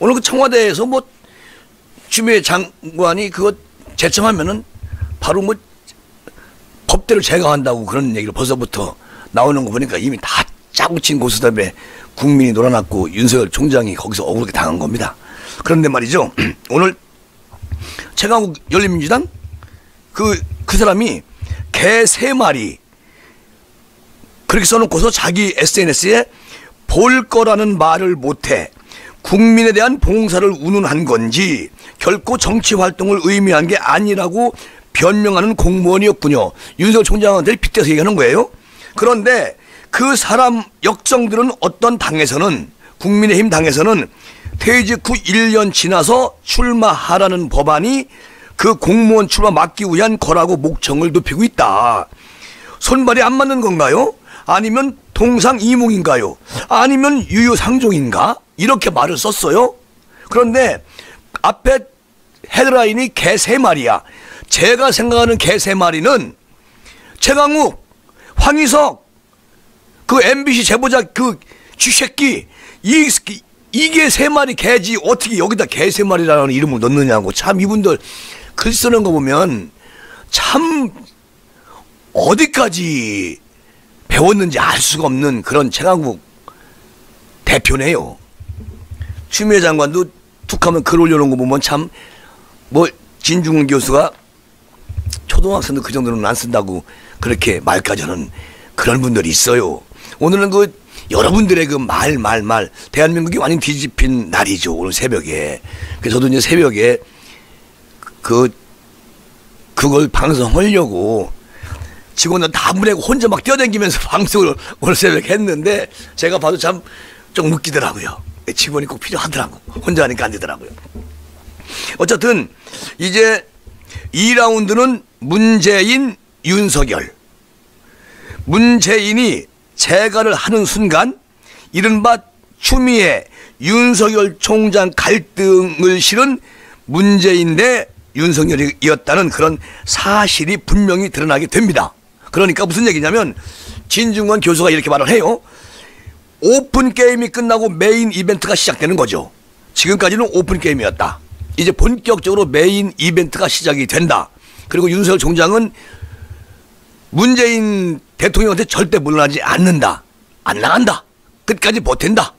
오늘 그 청와대에서 뭐 추미애 장관이 그거 제청하면은 바로 뭐 법대로 제거한다고 그런 얘기를 벌써부터 나오는 거 보니까 이미 다 짜고 친 고스톱에 국민이 놀아났고 윤석열 총장이 거기서 억울하게 당한 겁니다. 그런데 말이죠. 오늘 최강욱 열린민주당 그 사람이 개 3마리 그렇게 써놓고서 자기 SNS에 볼 거라는 말을 못해 국민에 대한 봉사를 운운한 건지 결코 정치 활동을 의미한 게 아니라고 변명하는 공무원이었군요. 윤석열 총장한테 빗대서 얘기하는 거예요. 그런데 그 사람 역정들은 어떤 당에서는 국민의힘 당에서는 퇴직 후 1년 지나서 출마하라는 법안이 그 공무원 출마 막기 위한 거라고 목청을 높이고 있다. 손발이 안 맞는 건가요? 아니면 동상이몽인가요? 아니면 유유상종인가? 이렇게 말을 썼어요. 그런데 앞에 헤드라인이 개 3마리야. 제가 생각하는 개 3마리는 최강욱, 황희석, 그 MBC 제보자 그 쥐새끼 이게 3마리 개지 어떻게 여기다 개 3마리라는 이름을 넣느냐고. 참 이분들 글 쓰는 거 보면 참 어디까지 배웠는지 알 수가 없는 그런 최강욱 대표네요. 추미애 장관도 툭하면 글 올려놓은 거 보면 참 뭐 진중훈 교수가 초등학생도 그 정도는 안 쓴다고 그렇게 말까지 하는 그런 분들이 있어요. 오늘은 그 여러분들의 그 말 대한민국이 완전 뒤집힌 날이죠. 오늘 새벽에. 그래서 저도 이제 새벽에 그걸 방송하려고 직원들 다 보내고 혼자 막 뛰어다니면서 방송을 오늘 새벽에 했는데 제가 봐도 참 좀 웃기더라고요. 직원이 꼭 필요하더라고. 혼자 하니까 안 되더라고요. 어쨌든 이제 2라운드는 문재인, 윤석열. 문재인이 재가를 하는 순간 이른바 추미애, 윤석열 총장 갈등을 실은 문재인 대 윤석열이었다는 그런 사실이 분명히 드러나게 됩니다. 그러니까 무슨 얘기냐면 진중권 교수가 이렇게 말을 해요. 오픈 게임이 끝나고 메인 이벤트가 시작되는 거죠. 지금까지는 오픈 게임이었다. 이제 본격적으로 메인 이벤트가 시작이 된다. 그리고 윤석열 총장은 문재인 대통령한테 절대 물러나지 않는다. 안 나간다. 끝까지 버틴다.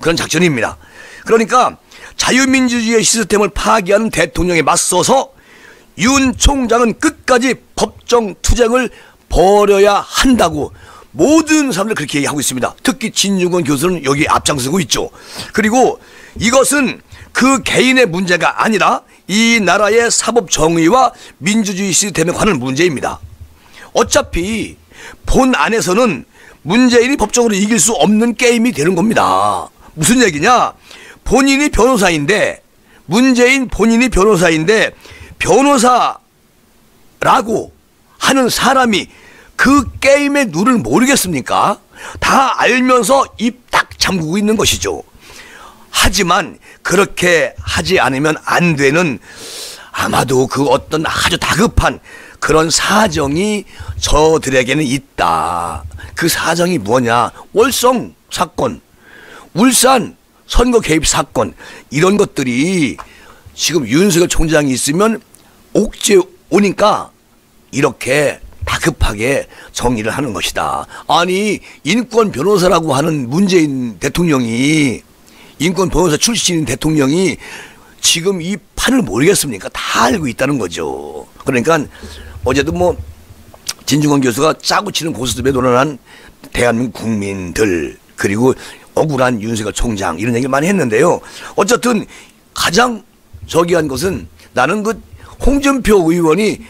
그런 작전입니다. 그러니까 자유민주주의의 시스템을 파괴하는 대통령에 맞서서 윤 총장은 끝까지 법정 투쟁을 벌여야 한다고 모든 사람들 그렇게 얘기하고 있습니다. 특히 진중권 교수는 여기 앞장서고 있죠. 그리고 이것은 그 개인의 문제가 아니라 이 나라의 사법 정의와 민주주의 시스템에 관한 문제입니다. 어차피 본 안에서는 문재인이 법적으로 이길 수 없는 게임이 되는 겁니다. 무슨 얘기냐? 본인이 변호사인데 문재인 본인이 변호사인데 변호사라고 하는 사람이 그 게임의 룰을 모르겠습니까? 다 알면서 입 딱 잠그고 있는 것이죠. 하지만 그렇게 하지 않으면 안 되는 아마도 그 어떤 아주 다급한 그런 사정이 저들에게는 있다. 그 사정이 뭐냐? 월성 사건, 울산 선거 개입 사건 이런 것들이 지금 윤석열 총장이 있으면 옥죄 오니까 이렇게 다급하게 정리를 하는 것이다. 아니 인권 변호사라고 하는 문재인 대통령이 인권 변호사 출신인 대통령이 지금 이 판을 모르겠습니까? 다 알고 있다는 거죠. 그러니까 어제도 뭐 진중권 교수가 짜고 치는 고스톱에 놀아난 대한민국 국민들 그리고 억울한 윤석열 총장 이런 얘기를 많이 했는데요. 어쨌든 가장 저기한 것은 나는 그 홍준표 의원이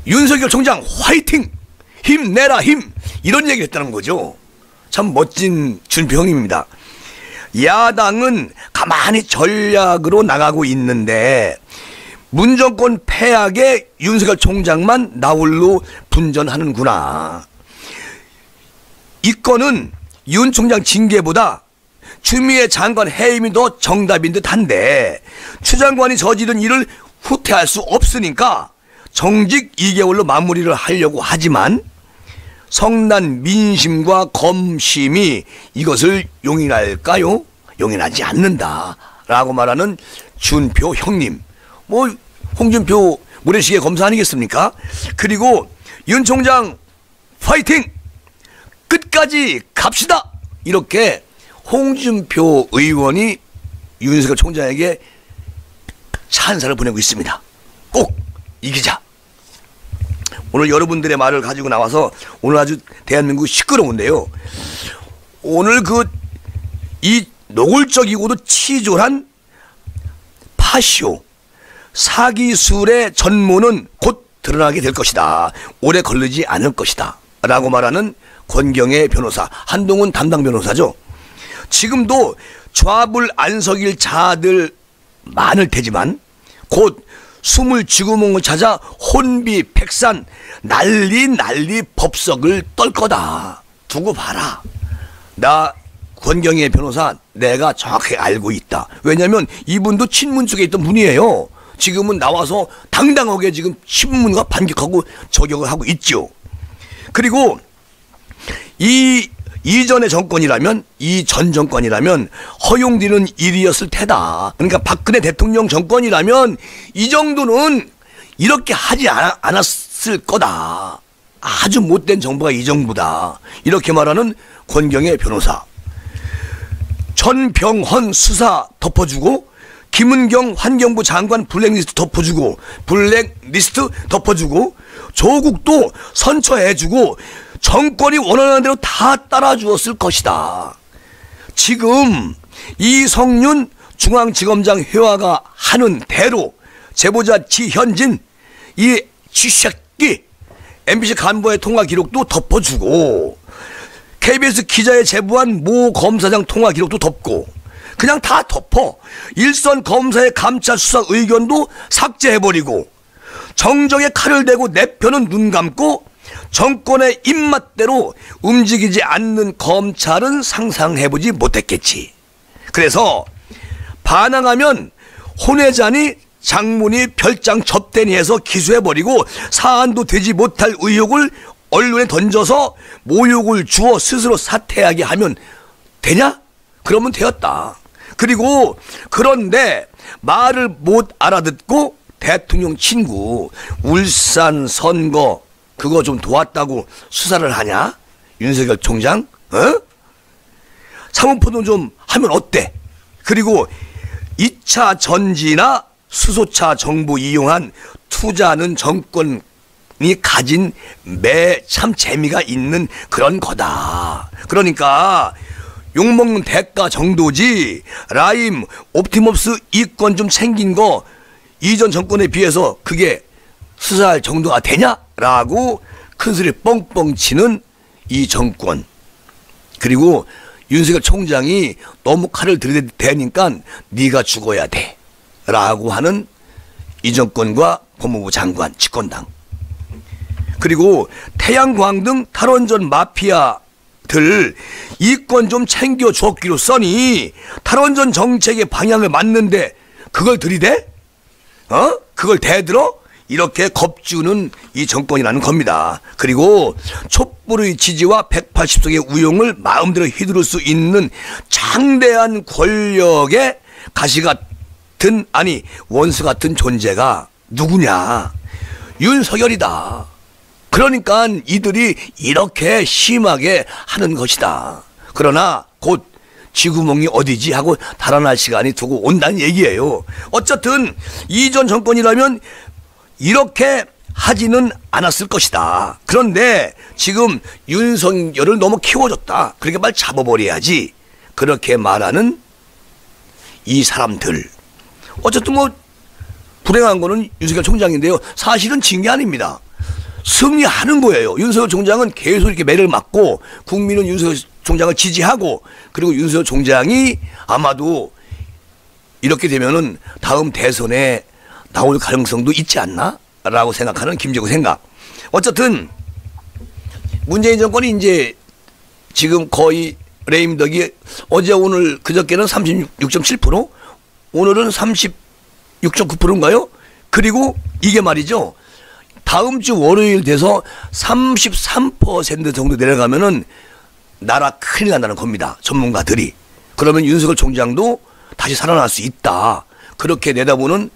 윤석열 총장 화이팅! 힘내라 힘! 이런 얘기를 했다는 거죠. 참 멋진 준표 형님입니다. 야당은 가만히 전략으로 나가고 있는데 문정권 패악에 윤석열 총장만 나홀로 분전하는구나. 이 건은 윤 총장 징계보다 추미애 장관 해임이 더 정답인 듯한데 추 장관이 저지른 일을 후퇴할 수 없으니까 정직 2개월로 마무리를 하려고 하지만 성난 민심과 검심이 이것을 용인할까요? 용인하지 않는다. 라고 말하는 준표 형님, 뭐 홍준표 모래시계 검사 아니겠습니까? 그리고 윤 총장 파이팅! 끝까지 갑시다! 이렇게 홍준표 의원이 윤석열 총장에게 찬사를 보내고 있습니다. 꼭 이기자. 오늘 여러분들의 말을 가지고 나와서 오늘 아주 대한민국 시끄러운데요. 오늘 이 노골적이고도 치졸한 파쇼, 사기술의 전모는 곧 드러나게 될 것이다. 오래 걸리지 않을 것이다. 라고 말하는 권경의 변호사, 한동훈 담당 변호사죠. 지금도 좌불 안석일 자들 많을 테지만 곧 숨을 쥐구멍을 찾아 혼비백산 난리 법석을 떨 거다. 두고 봐라. 나 권경의 변호사 내가 정확히 알고 있다. 왜냐면 이분도 친문 쪽에 있던 분이에요. 지금은 나와서 당당하게 지금 친문과 반격하고 저격을 하고 있죠. 그리고 이전의 정권이라면, 이 전 정권이라면 허용되는 일이었을 테다. 그러니까 박근혜 대통령 정권이라면 이 정도는 이렇게 하지 않았을 거다. 아주 못된 정부가 이 정부다. 이렇게 말하는 권경의 변호사. 전병헌 수사 덮어주고, 김은경 환경부 장관 블랙리스트 덮어주고, 조국도 선처해주고, 정권이 원하는 대로 다 따라주었을 것이다. 지금 이성윤 중앙지검장 회화가 하는 대로 제보자 지현진, 이 쥐새끼 MBC 간부의 통화 기록도 덮어주고, KBS 기자에 제보한 모 검사장 통화 기록도 덮고, 그냥 다 덮어. 일선 검사의 감찰 수사 의견도 삭제해버리고, 정정에 칼을 대고 내 편은 눈 감고, 정권의 입맛대로 움직이지 않는 검찰은 상상해보지 못했겠지. 그래서 반항하면 혼외자니 장문이 별장 접대니 해서 기소해버리고, 사안도 되지 못할 의혹을 언론에 던져서 모욕을 주어 스스로 사퇴하게 하면 되냐? 그러면 되었다. 그리고 그런데 말을 못 알아듣고 대통령 친구 울산 선거 그거 좀 도왔다고 수사를 하냐? 윤석열 총장? 사모펀드 좀 하면 어때? 그리고 2차 전지나 수소차 정보 이용한 투자는 정권이 가진 참 재미가 있는 그런 거다. 그러니까 욕먹는 대가 정도지, 라임, 옵티머스 이권 좀 챙긴 거 이전 정권에 비해서 그게 수사할 정도가 되냐? 라고 큰소리 뻥뻥 치는 이 정권. 그리고 윤석열 총장이 너무 칼을 들이대니까 네가 죽어야 돼 라고 하는 이 정권과 법무부 장관, 집권당. 그리고 태양광 등 탈원전 마피아들 이권 좀 챙겨줬기로 써니 탈원전 정책의 방향을 맞는데 그걸 들이대? 그걸 대들어? 이렇게 겁주는 이 정권이라는 겁니다. 그리고 촛불의 지지와 180석의 우용을 마음대로 휘두를 수 있는 장대한 권력의 가시 같은, 아니 원수 같은 존재가 누구냐? 윤석열이다. 그러니까 이들이 이렇게 심하게 하는 것이다. 그러나 곧 쥐구멍이 어디지 하고 달아날 시간이 두고 온다는 얘기예요. 어쨌든 이전 정권이라면 이렇게 하지는 않았을 것이다. 그런데 지금 윤석열을 너무 키워줬다. 그렇게 말 잡아버려야지. 그렇게 말하는 이 사람들. 어쨌든 뭐 불행한 거는 윤석열 총장인데요. 사실은 진 게 아닙니다. 승리하는 거예요. 윤석열 총장은 계속 이렇게 매를 맞고 국민은 윤석열 총장을 지지하고, 그리고 윤석열 총장이 아마도 이렇게 되면은 다음 대선에 나올 가능성도 있지 않나? 라고 생각하는 김재구 생각. 어쨌든 문재인 정권이 이제 지금 거의 레임덕이 어제 오늘 그저께는 36.7%, 오늘은 36.9%인가요? 그리고 이게 말이죠. 다음 주 월요일 돼서 33% 정도 내려가면은 나라 큰일 난다는 겁니다. 전문가들이. 그러면 윤석열 총장도 다시 살아날 수 있다. 그렇게 내다보는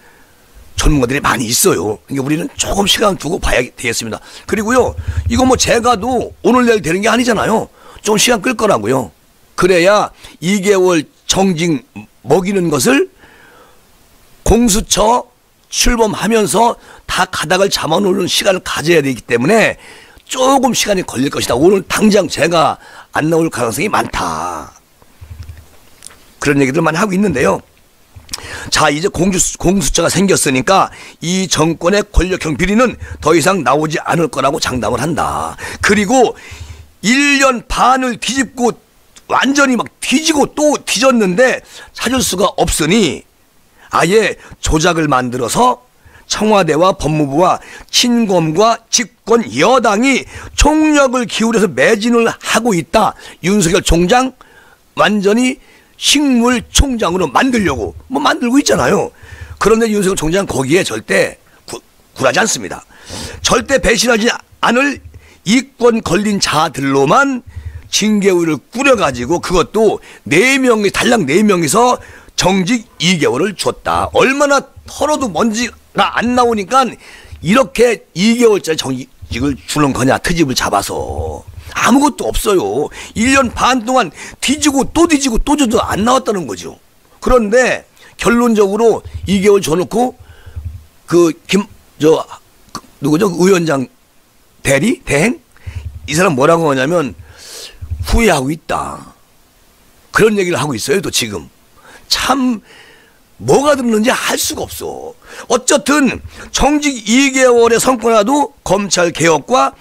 전문가들이 많이 있어요. 그러니까 우리는 조금 시간 두고 봐야 되겠습니다. 그리고요, 이거 뭐 제가도 오늘 내일 되는 게 아니잖아요. 좀 시간 끌 거라고요. 그래야 2개월 정직 먹이는 것을 공수처 출범하면서 다 가닥을 잡아놓는 시간을 가져야 되기 때문에 조금 시간이 걸릴 것이다. 오늘 당장 제가 안 나올 가능성이 많다. 그런 얘기들 많이 하고 있는데요. 자, 이제 공수처가 생겼으니까 이 정권의 권력형 비리는 더 이상 나오지 않을 거라고 장담을 한다. 그리고 1년 반을 뒤집고 완전히 막 뒤지고 또 뒤졌는데 찾을 수가 없으니 아예 조작을 만들어서 청와대와 법무부와 친검과 집권 여당이 총력을 기울여서 매진을 하고 있다. 윤석열 총장 완전히 식물 총장으로 만들려고 뭐 만들고 있잖아요. 그런데 윤석열 총장 거기에 절대 굴하지 않습니다. 절대 배신하지 않을 이권 걸린 자들로만 징계위를 꾸려가지고 그것도 4명이 달랑 4명이서 정직 2개월을 줬다. 얼마나 털어도 먼지가 안 나오니까 이렇게 2개월짜리 정직을 주는 거냐. 트집을 잡아서. 아무것도 없어요. 1년 반 동안 뒤지고 또 뒤지고 또 줘도 안 나왔다는 거죠. 그런데 결론적으로 2개월 줘놓고 누구죠? 위원장 대행? 이 사람 뭐라고 하냐면 후회하고 있다. 그런 얘기를 하고 있어요. 또 지금. 참 뭐가 들었는지 알 수가 없어. 어쨌든 정직 2개월의 성과라도 검찰 개혁과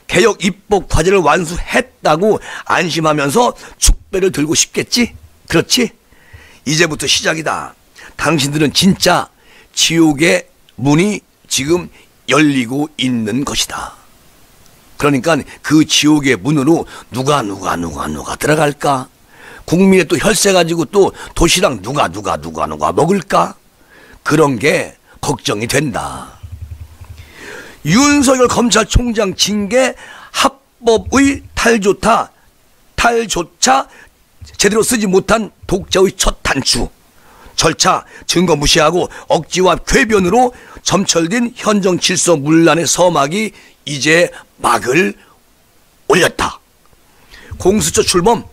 개혁 입법 과제를 완수했다고 안심하면서 축배를 들고 싶겠지? 그렇지? 이제부터 시작이다. 당신들은 진짜 지옥의 문이 지금 열리고 있는 것이다. 그러니까 그 지옥의 문으로 누가 들어갈까? 국민의 또 혈세 가지고 또 도시락 누가 먹을까? 그런 게 걱정이 된다. 윤석열 검찰총장 징계 합법의 탈조차 제대로 쓰지 못한 독자의 첫 단추. 절차 증거 무시하고 억지와 궤변으로 점철된 현정 질서 문란의 서막이 이제 막을 올렸다. 공수처 출범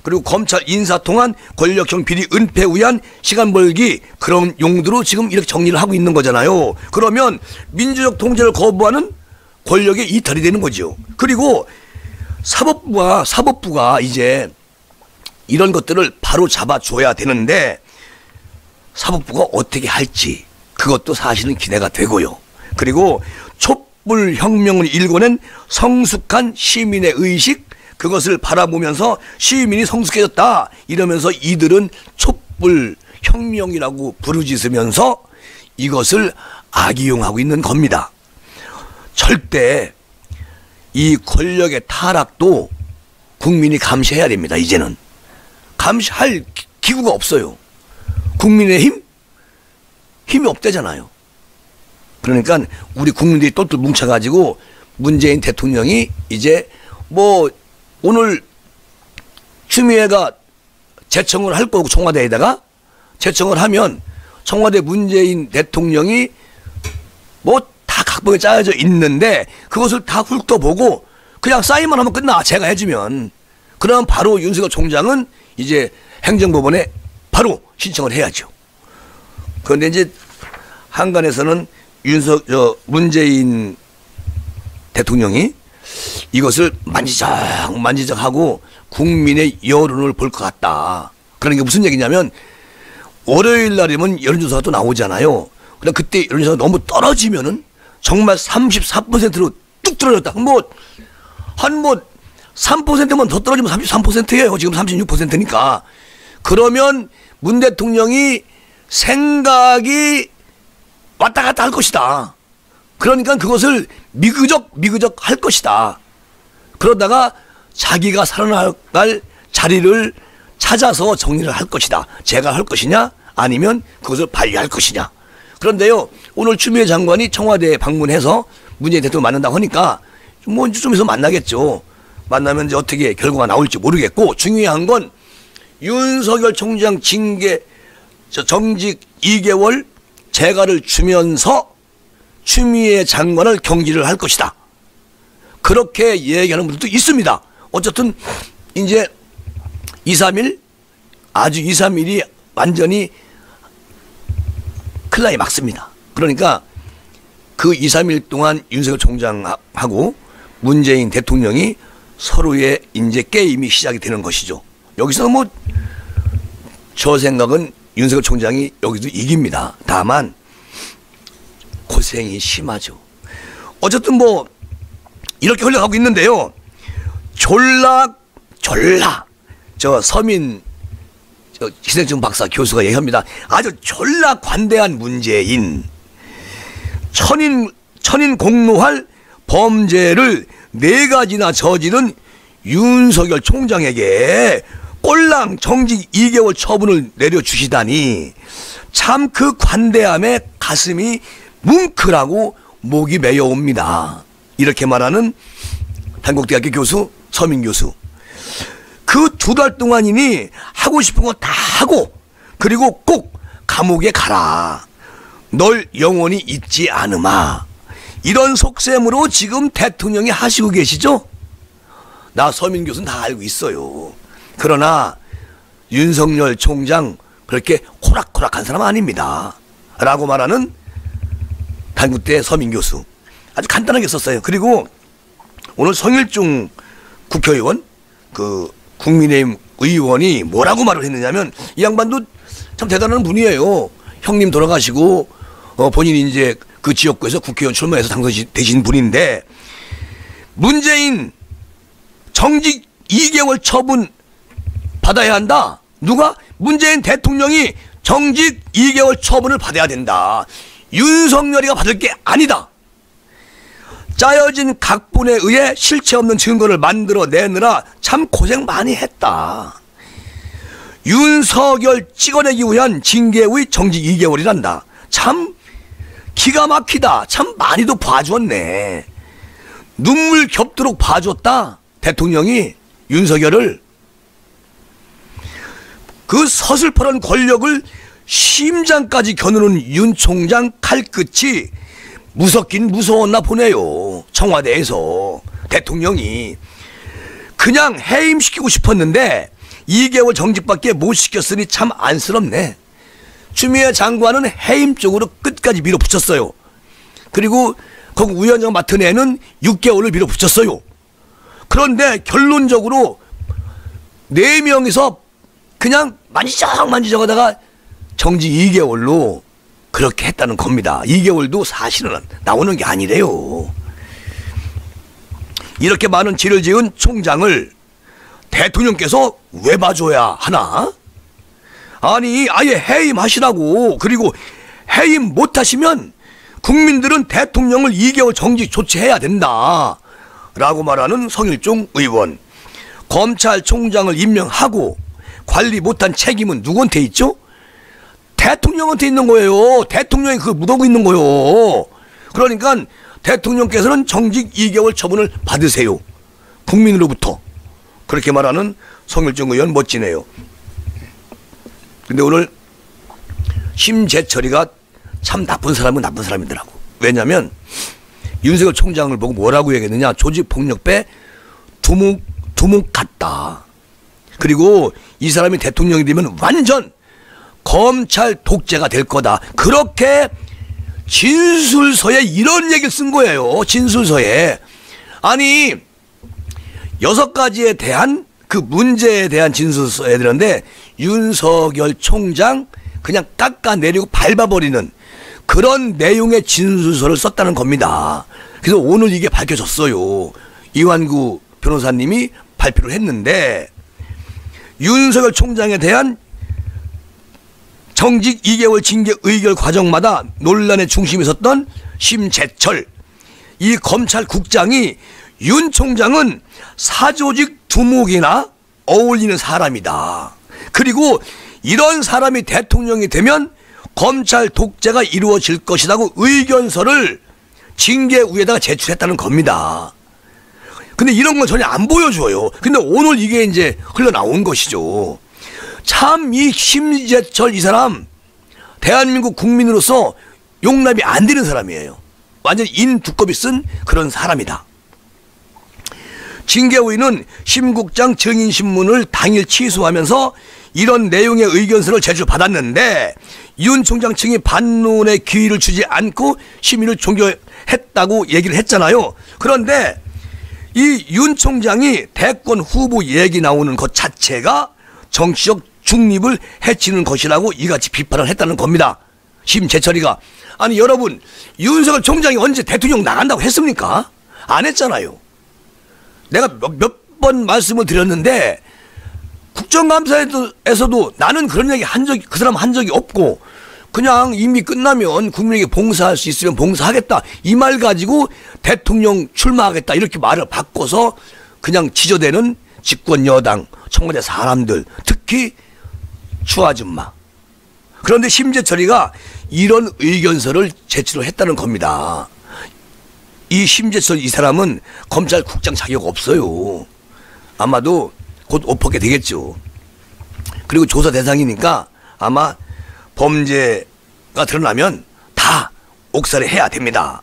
그리고 검찰 인사통한 권력형 비리 은폐 위한 시간 벌기 그런 용도로 지금 이렇게 정리를 하고 있는 거잖아요. 그러면 민주적 통제를 거부하는 권력의 이탈이 되는 거죠. 그리고 사법부가 이제 이런 것들을 바로 잡아줘야 되는데 사법부가 어떻게 할지 그것도 사실은 기대가 되고요. 그리고 촛불혁명을 일궈낸 성숙한 시민의 의식 그것을 바라보면서 시민이 성숙해졌다 이러면서 이들은 촛불혁명이라고 부르짖으면서 이것을 악이용하고 있는 겁니다. 절대 이 권력의 타락도 국민이 감시해야 됩니다. 이제는 감시할 기구가 없어요. 국민의힘? 힘이 없대잖아요. 그러니까 우리 국민들이 똘똘 뭉쳐가지고 문재인 대통령이 이제 뭐 오늘 추미애가 제청을 할 거고 청와대에다가 제청을 하면 청와대 문재인 대통령이 뭐 다 각본에 짜여져 있는데 그것을 다 훑어보고 그냥 사인만 하면 끝나. 제가 해주면. 그러면 바로 윤석열 총장은 이제 행정법원에 바로 신청을 해야죠. 그런데 이제 한간에서는 문재인 대통령이 이것을 만지작 하고 국민의 여론을 볼 것 같다. 그런 게 무슨 얘기냐면 월요일 날이면 여론조사가 또 나오잖아요. 그럼 그때 여론조사가 너무 떨어지면은 정말 34%로 뚝 떨어졌다. 한 3%만 더 떨어지면 33%예요. 지금 36%니까. 그러면 문 대통령이 생각이 왔다 갔다 할 것이다. 그러니까 그것을 미그적 할 것이다. 그러다가 자기가 살아나갈 자리를 찾아서 정리를 할 것이다. 제가 할 것이냐 아니면 그것을 발휘할 것이냐. 그런데요 오늘 추미애 장관이 청와대에 방문해서 문재인 대통령 만난다고 하니까 뭐 좀 있으면 만나겠죠. 만나면 이제 어떻게 결과가 나올지 모르겠고 중요한 건 윤석열 총장 징계 정직 2개월 재가를 주면서 추미애 장관을 경질을 할 것이다. 그렇게 얘기하는 분들도 있습니다. 어쨌든 이제 2, 3일 아주 2, 3일이 완전히 클라이 막습니다. 그러니까 그 2, 3일 동안 윤석열 총장하고 문재인 대통령이 서로의 이제 게임이 시작이 되는 것이죠. 여기서 뭐 저 생각은 윤석열 총장이 여기도 이깁니다. 다만 고생이 심하죠. 어쨌든 뭐 이렇게 흘러가고 있는데요. 졸라 저 서민 희생증 박사 교수가 얘기합니다. 아주 졸라 관대한 문재인, 천인 공노할 범죄를 4가지나 저지른 윤석열 총장에게 꼴랑 정직 2개월 처분을 내려주시다니 참 그 관대함에 가슴이 뭉클하고 목이 메여옵니다. 이렇게 말하는 단국대학교 교수 서민 교수. 그 2달 동안이니 하고 싶은 거 다 하고 그리고 꼭 감옥에 가라. 널 영원히 잊지 않으마. 이런 속셈으로 지금 대통령이 하시고 계시죠? 나 서민 교수는 다 알고 있어요. 그러나 윤석열 총장 그렇게 코락코락한 사람 아닙니다. 라고 말하는 단국대 서민 교수. 아주 간단하게 썼어요. 그리고 오늘 성일종 국회의원 그 국민의힘 의원이 뭐라고 말을 했느냐면 이 양반도 참 대단한 분이에요. 형님 돌아가시고 본인이 이제 그 지역구에서 국회의원 출마해서 당선되신 분인데 문재인 정직 2개월 처분 받아야 한다. 누가? 문재인 대통령이 정직 2개월 처분을 받아야 된다. 윤석열이가 받을 게 아니다. 짜여진 각본에 의해 실체 없는 증거를 만들어내느라 참 고생 많이 했다. 윤석열 찍어내기 위한 징계의 정직 2개월이란다. 참 기가 막히다. 참 많이도 봐주었네. 눈물 겹도록 봐줬다. 대통령이 윤석열을. 그 서슬퍼런 권력을 심장까지 겨누는 윤 총장 칼끝이 무섭긴 무서웠나 보네요. 청와대에서 대통령이 그냥 해임시키고 싶었는데 2개월 정직밖에 못 시켰으니 참 안쓰럽네. 추미애 장관은 해임 쪽으로 끝까지 밀어붙였어요. 그리고 거기 위원장 맡은 애는 6개월을 밀어붙였어요. 그런데 결론적으로 4명이서 그냥 만지작 하다가 정직 2개월로 그렇게 했다는 겁니다. 2개월도 사실은 나오는 게 아니래요. 이렇게 많은 죄를 지은 총장을 대통령께서 왜 봐줘야 하나? 아니 아예 해임하시라고. 그리고 해임 못하시면 국민들은 대통령을 2개월 정직 조치해야 된다 라고 말하는 성일종 의원. 검찰총장을 임명하고 관리 못한 책임은 누구한테 있죠? 대통령한테 있는 거예요. 대통령이 그걸 묻어고 있는 거예요. 그러니까 대통령께서는 정직 2개월 처분을 받으세요. 국민으로부터. 그렇게 말하는 성일종 의원 멋지네요. 근데 오늘 심재철이가 참 나쁜 사람은 나쁜 사람이더라고. 왜냐면 윤석열 총장을 보고 뭐라고 얘기했느냐. 조직폭력배 두목 같다. 그리고 이 사람이 대통령이 되면 완전 검찰 독재가 될 거다. 그렇게 진술서에 이런 얘기를 쓴 거예요. 진술서에. 아니 6가지에 대한 그 문제에 대한 진술서에 들었는데 윤석열 총장 그냥 깎아내리고 밟아버리는 그런 내용의 진술서를 썼다는 겁니다. 그래서 오늘 이게 밝혀졌어요. 이완구 변호사님이 발표를 했는데 윤석열 총장에 대한 정직 2개월 징계 의결 과정마다 논란의 중심에 섰던 심재철 이 검찰국장이 윤 총장은 사조직 두목이나 어울리는 사람이다. 그리고 이런 사람이 대통령이 되면 검찰 독재가 이루어질 것이라고 의견서를 징계위에다가 제출했다는 겁니다. 근데 이런 건 전혀 안 보여줘요. 근데 오늘 이게 이제 흘러나온 것이죠. 참 이 심재철 이 사람 대한민국 국민으로서 용납이 안 되는 사람이에요. 완전 인 두꺼비 쓴 그런 사람이다. 징계위는 심 국장 증인신문을 당일 취소하면서 이런 내용의 의견서를 제출받았는데 윤 총장 측이 반론의 기회를 주지 않고 심의를 종결했다고 얘기를 했잖아요. 그런데 이 윤 총장이 대권 후보 얘기 나오는 것 자체가 정치적 중립을 해치는 것이라고 이같이 비판을 했다는 겁니다. 심재철이가. 아니 여러분, 윤석열 총장이 언제 대통령 나간다고 했습니까? 안 했잖아요. 내가 몇 번 말씀을 드렸는데 국정감사에서도 나는 그런 얘기 그 사람 한 적이 없고 그냥 이미 끝나면 국민에게 봉사할 수 있으면 봉사하겠다 이 말 가지고 대통령 출마하겠다 이렇게 말을 바꿔서 그냥 지저대는 집권 여당 청와대 사람들, 특히 추 아줌마. 그런데 심재철이가 이런 의견서를 제출을 했다는 겁니다. 이 심재철 이 사람은 검찰국장 자격 없어요. 아마도 곧 옷 벗게 되겠죠. 그리고 조사 대상이니까 아마 범죄가 드러나면 다 옥살이 해야 됩니다.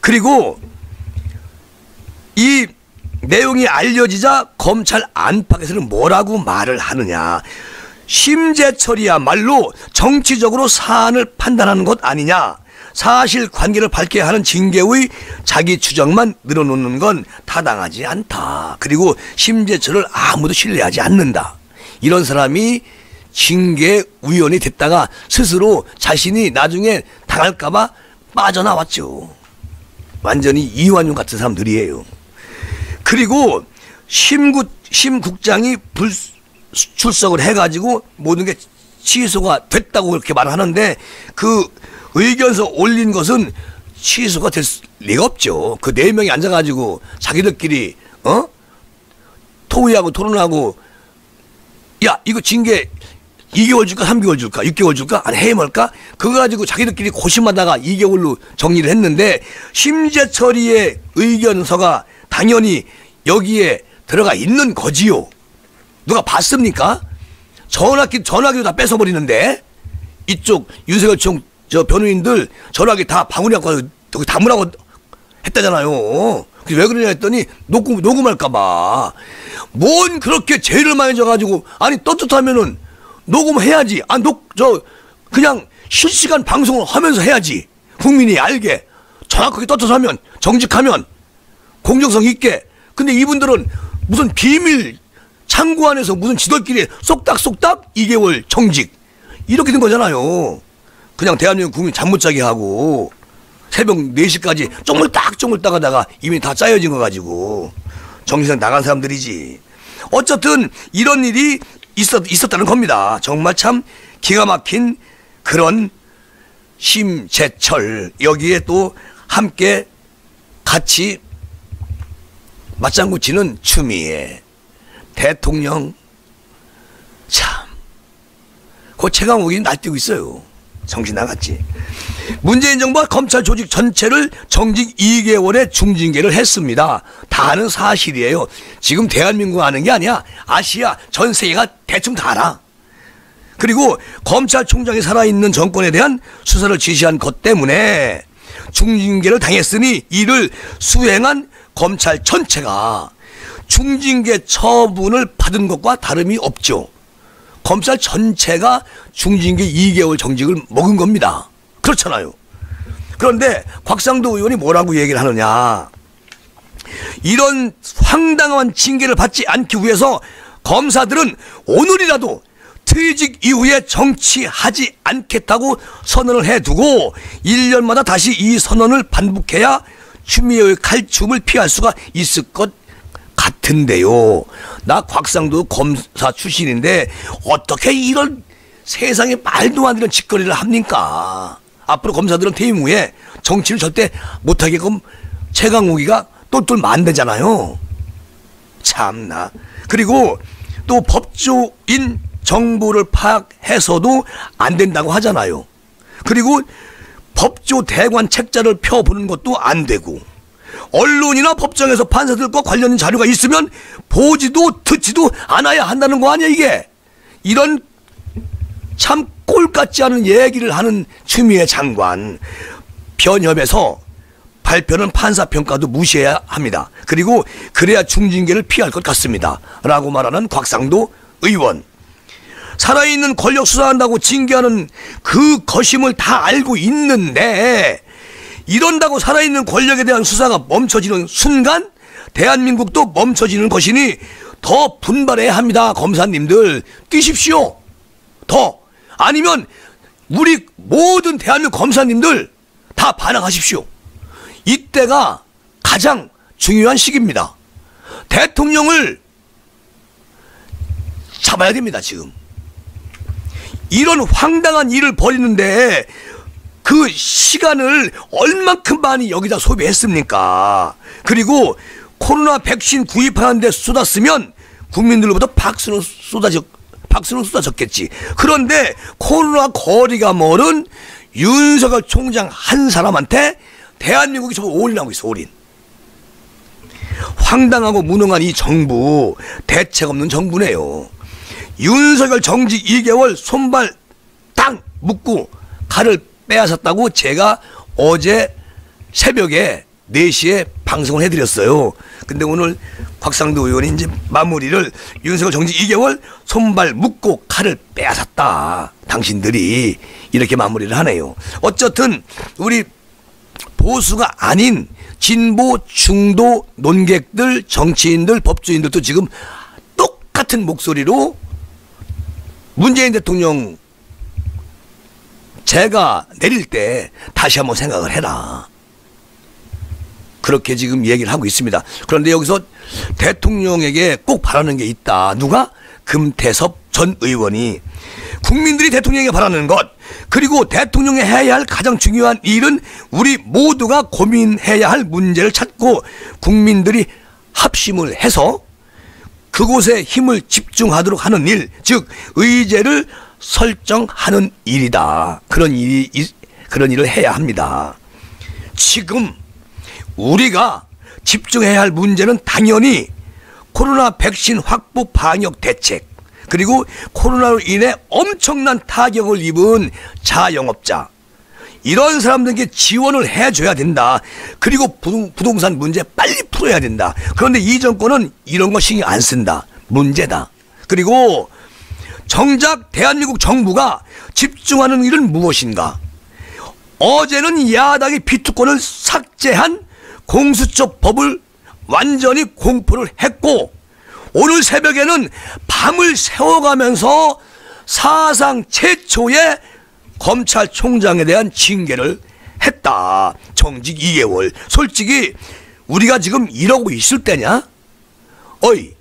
그리고 이 내용이 알려지자 검찰 안팎에서는 뭐라고 말을 하느냐. 심재철이야말로 정치적으로 사안을 판단하는 것 아니냐. 사실관계를 밝혀야 하는 징계의 자기 주장만 늘어놓는 건 타당하지 않다. 그리고 심재철을 아무도 신뢰하지 않는다. 이런 사람이 징계위원이 됐다가 스스로 자신이 나중에 당할까봐 빠져나왔죠. 완전히 이완용 같은 사람들이에요. 그리고 심국장이 불출석을 해가지고 모든 게 취소가 됐다고 그렇게 말하는데 그 의견서 올린 것은 취소가 될 리가 없죠. 그 4명이 앉아가지고 자기들끼리 토의하고 토론하고 야 이거 징계 2개월 줄까 3개월 줄까 6개월 줄까 아니 해임할까 그거 가지고 자기들끼리 고심하다가 2개월로 정리를 했는데 심재철이의 의견서가 당연히 여기에 들어가 있는 거지요. 누가 봤습니까? 전화기도 다 뺏어버리는데 이쪽 윤석열 저 변호인들 전화기 다 방울이 갖고 거기 담으라고 했다잖아요. 왜 그러냐 했더니 녹음할까봐. 뭔 그렇게 죄를 많이 져가지고 아니 떳떳하면은 녹음해야지. 그냥 실시간 방송을 하면서 해야지. 국민이 알게 정확하게 떳떳하면 정직하면 공정성 있게. 근데 이분들은 무슨 비밀 창구 안에서 무슨 지들끼리 쏙닥쏙닥 2개월 정직 이렇게 된 거잖아요. 그냥 대한민국 국민 잠 못 자게 하고 새벽 4시까지 쪼물딱 하다가 이미 다 짜여진 거 가지고 정신상 나간 사람들이지. 어쨌든 이런 일이 있었다는 겁니다. 정말 참 기가 막힌 그런 심재철 여기에 또 함께 같이 맞장구 치는 추미애 대통령 참 그 최강욱이 날뛰고 있어요. 정신 나갔지. 문재인 정부가 검찰 조직 전체를 정직 2개월의 중징계를 했습니다. 다 아는 사실이에요. 지금 대한민국 아는 게 아니야. 아시아 전 세계가 대충 다 알아. 그리고 검찰총장이 살아있는 정권에 대한 수사를 지시한 것 때문에 중징계를 당했으니 이를 수행한 검찰 전체가 중징계 처분을 받은 것과 다름이 없죠. 검찰 전체가 중징계 2개월 정직을 먹은 겁니다. 그렇잖아요. 그런데 곽상도 의원이 뭐라고 얘기를 하느냐. 이런 황당한 징계를 받지 않기 위해서 검사들은 오늘이라도 퇴직 이후에 정치하지 않겠다고 선언을 해두고 1년마다 다시 이 선언을 반복해야 추미애의 칼춤을 피할 수가 있을 것 같은데요. 나 곽상도 검사 출신인데 어떻게 이런 세상에 말도 안 되는 짓거리를 합니까? 앞으로 검사들은 퇴임 후에 정치를 절대 못하게끔 최강욱이가 똘똘 만들잖아요. 참나. 그리고 또 법조인 정보를 파악해서도 안 된다고 하잖아요. 그리고 법조 대관 책자를 펴보는 것도 안 되고 언론이나 법정에서 판사들과 관련 자료가 있으면 보지도 듣지도 않아야 한다는 거 아니야 이게. 이런 참 꼴 같지 않은 얘기를 하는 추미애 장관. 변협에서 발표는 판사평가도 무시해야 합니다. 그리고 그래야 중징계를 피할 것 같습니다. 라고 말하는 곽상도 의원. 살아있는 권력 수사한다고 징계하는 그 거심을 다 알고 있는데 이런다고 살아있는 권력에 대한 수사가 멈춰지는 순간 대한민국도 멈춰지는 것이니 더 분발해야 합니다. 검사님들 뛰십시오. 더 아니면 우리 모든 대한민국 검사님들 다 반항하십시오. 이때가 가장 중요한 시기입니다. 대통령을 잡아야 됩니다. 지금 이런 황당한 일을 벌이는데 그 시간을 얼만큼 많이 여기다 소비했습니까? 그리고 코로나 백신 구입하는 데 쏟았으면 국민들로부터 박수는 쏟아졌겠지. 그런데 코로나 거리가 멀은 윤석열 총장 한 사람한테 대한민국이 저거 올인하고 있어. 올인. 황당하고 무능한 이 정부, 대책 없는 정부네요. 윤석열 정직 2개월 손발 딱 묶고 칼을 빼앗았다고 제가 어제 새벽에 4시에 방송을 해드렸어요. 근데 오늘 곽상도 의원이 이제 마무리를 윤석열 정직 2개월 손발 묶고 칼을 빼앗았다. 당신들이 이렇게 마무리를 하네요. 어쨌든 우리 보수가 아닌 진보 중도 논객들, 정치인들, 법조인들도 지금 똑같은 목소리로 문재인 대통령 제가 내릴 때 다시 한번 생각을 해라. 그렇게 지금 얘기를 하고 있습니다. 그런데 여기서 대통령에게 꼭 바라는 게 있다. 누가? 금태섭 전 의원이. 국민들이 대통령에게 바라는 것, 그리고 대통령이 해야 할 가장 중요한 일은 우리 모두가 고민해야 할 문제를 찾고 국민들이 합심을 해서 그곳에 힘을 집중하도록 하는 일, 즉 의제를 설정하는 일이다. 그런 일을 해야 합니다. 지금 우리가 집중해야 할 문제는 당연히 코로나 백신 확보 방역 대책, 그리고 코로나로 인해 엄청난 타격을 입은 자영업자, 이런 사람들에게 지원을 해줘야 된다. 그리고 부동산 문제 빨리 풀어야 된다. 그런데 이 정권은 이런 거 신경 안 쓴다. 문제다. 그리고 정작 대한민국 정부가 집중하는 일은 무엇인가? 어제는 야당이 비투권을 삭제한 공수처 법을 완전히 공포를 했고, 오늘 새벽에는 밤을 새워가면서 사상 최초의 검찰총장에 대한 징계를 했다. 정직 2개월. 솔직히 우리가 지금 이러고 있을 때냐? 어이,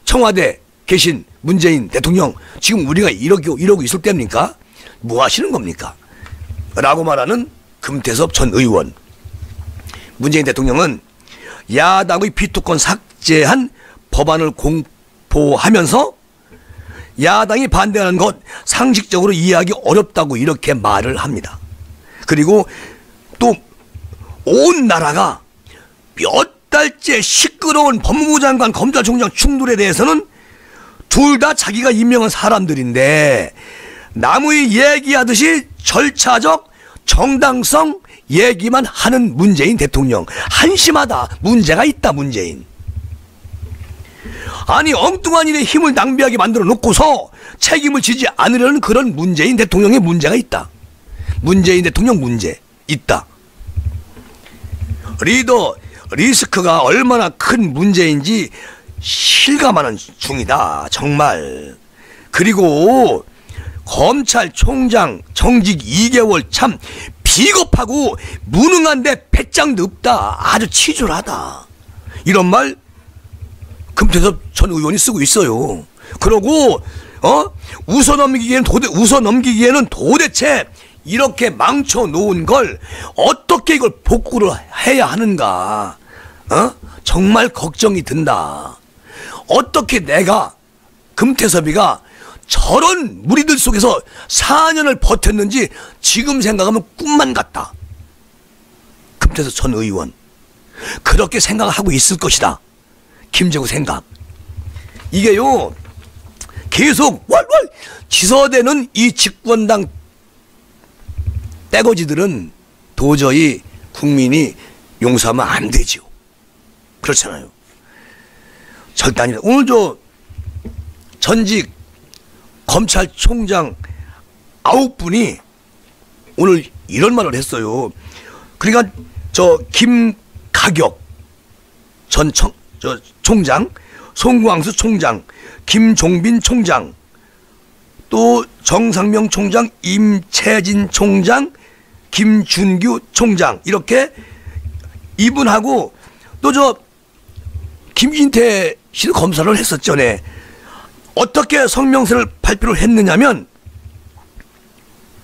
청와대 계신 문재인 대통령, 지금 우리가 이러고 있을 때입니까? 뭐 하시는 겁니까? 라고 말하는 금태섭 전 의원. 문재인 대통령은 야당의 비투권 삭제한 법안을 공포하면서 야당이 반대하는 것 상식적으로 이해하기 어렵다고 이렇게 말을 합니다. 그리고 또 온 나라가 몇 달째 시끄러운 법무부 장관, 검찰총장 충돌에 대해서는 둘 다 자기가 임명한 사람들인데 남의 얘기하듯이 절차적 정당성 얘기만 하는 문재인 대통령. 한심하다. 문제가 있다. 문재인. 아니 엉뚱한 일에 힘을 낭비하게 만들어 놓고서 책임을 지지 않으려는 그런 문재인 대통령의 문제가 있다. 문재인 대통령 문제 있다. 리스크가 얼마나 큰 문제인지 실감하는 중이다. 정말. 그리고 검찰총장 정직 2개월 참 비겁하고 무능한데 배짱도 없다. 아주 치졸하다. 이런 말 금태섭 전 의원이 쓰고 있어요. 그러고 웃어넘기기에는 도대체 이렇게 망쳐놓은 걸 어떻게 이걸 복구를 해야 하는가. 정말 걱정이 든다. 어떻게 내가 금태섭이가 저런 무리들 속에서 4년을 버텼는지 지금 생각하면 꿈만 같다. 금태섭 전 의원 그렇게 생각하고 있을 것이다. 김재구 생각. 이게요 계속 왈왈 지서대는 이 집권당 떼거지들은 도저히 국민이 용서하면 안 되지요. 그렇잖아요. 절대 아니다. 오늘 전직 검찰총장 9분이 오늘 이런 말을 했어요. 그러니까 김가격 전 총장, 송광수 총장, 김종빈 총장, 또 정상명 총장, 임채진 총장, 김준규 총장, 이렇게 이분하고 또 김진태 씨도 검사를 했었죠. 네. 어떻게 성명서를 발표를 했느냐면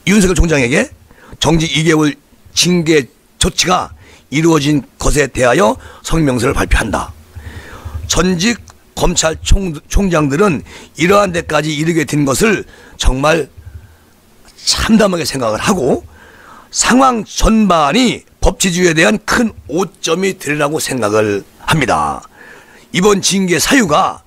윤석열 총장에게 정직 2개월 징계 조치가 이루어진 것에 대하여 성명서를 발표한다. 전직 검찰총장들은 이러한 데까지 이르게 된 것을 정말 참담하게 생각을 하고 상황 전반이 법치주의에 대한 큰 오점이 되리라고 생각을 합니다. 이번 징계 사유가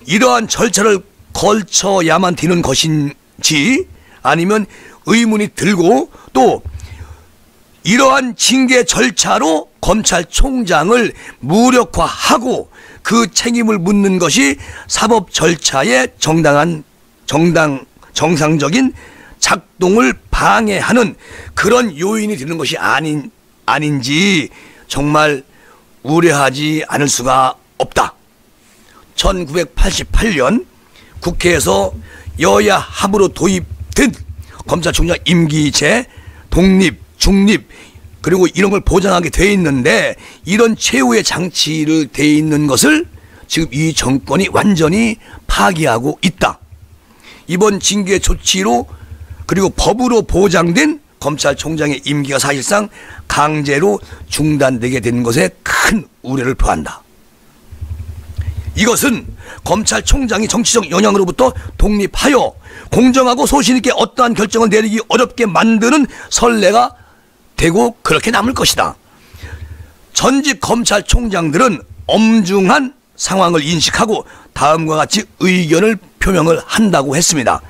이러한 절차를 걸쳐야만 되는 것인지 아니면 의문이 들고 또 이러한 징계 절차로 검찰총장을 무력화하고 그 책임을 묻는 것이 사법 절차의 정상적인 작동을 방해하는 그런 요인이 되는 것이 아닌지 정말 우려하지 않을 수가 없다. 1988년 국회에서 여야 합으로 도입된 검찰총장 임기제, 독립, 중립 그리고 이런 걸 보장하게 돼 있는데 이런 최후의 장치를 돼 있는 것을 지금 이 정권이 완전히 파기하고 있다. 이번 징계 조치로 그리고 법으로 보장된 검찰총장의 임기가 사실상 강제로 중단되게 된 것에 큰 우려를 표한다. 이것은 검찰총장이 정치적 영향으로부터 독립하여 공정하고 소신있게 어떠한 결정을 내리기 어렵게 만드는 선례가 되고 그렇게 남을 것이다. 전직 검찰총장들은 엄중한 상황을 인식하고 다음과 같이 의견을 표명을 한다고 했습니다.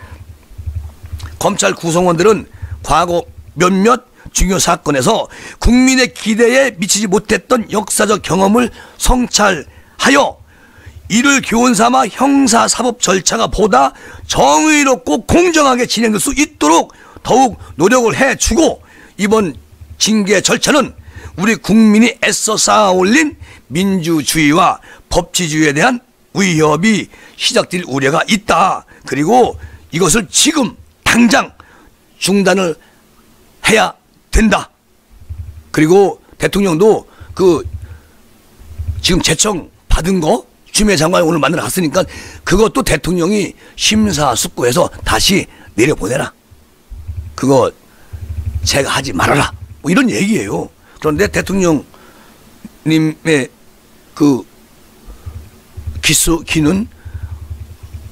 검찰 구성원들은 과거 몇몇 중요 사건에서 국민의 기대에 미치지 못했던 역사적 경험을 성찰하여 이를 교훈 삼아 형사사법 절차가 보다 정의롭고 공정하게 진행될 수 있도록 더욱 노력을 해주고 이번 징계 절차는 우리 국민이 애써 쌓아올린 민주주의와 법치주의에 대한 위협이 시작될 우려가 있다. 그리고 이것을 지금 당장 중단을 해야 된다. 그리고 대통령도 지금 제청 받은 거 추미애 장관이 오늘 만나러 갔으니까 그것도 대통령이 심사숙고해서 다시 내려보내라. 그거 제가 하지 말아라. 뭐 이런 얘기예요. 그런데 대통령님의 기는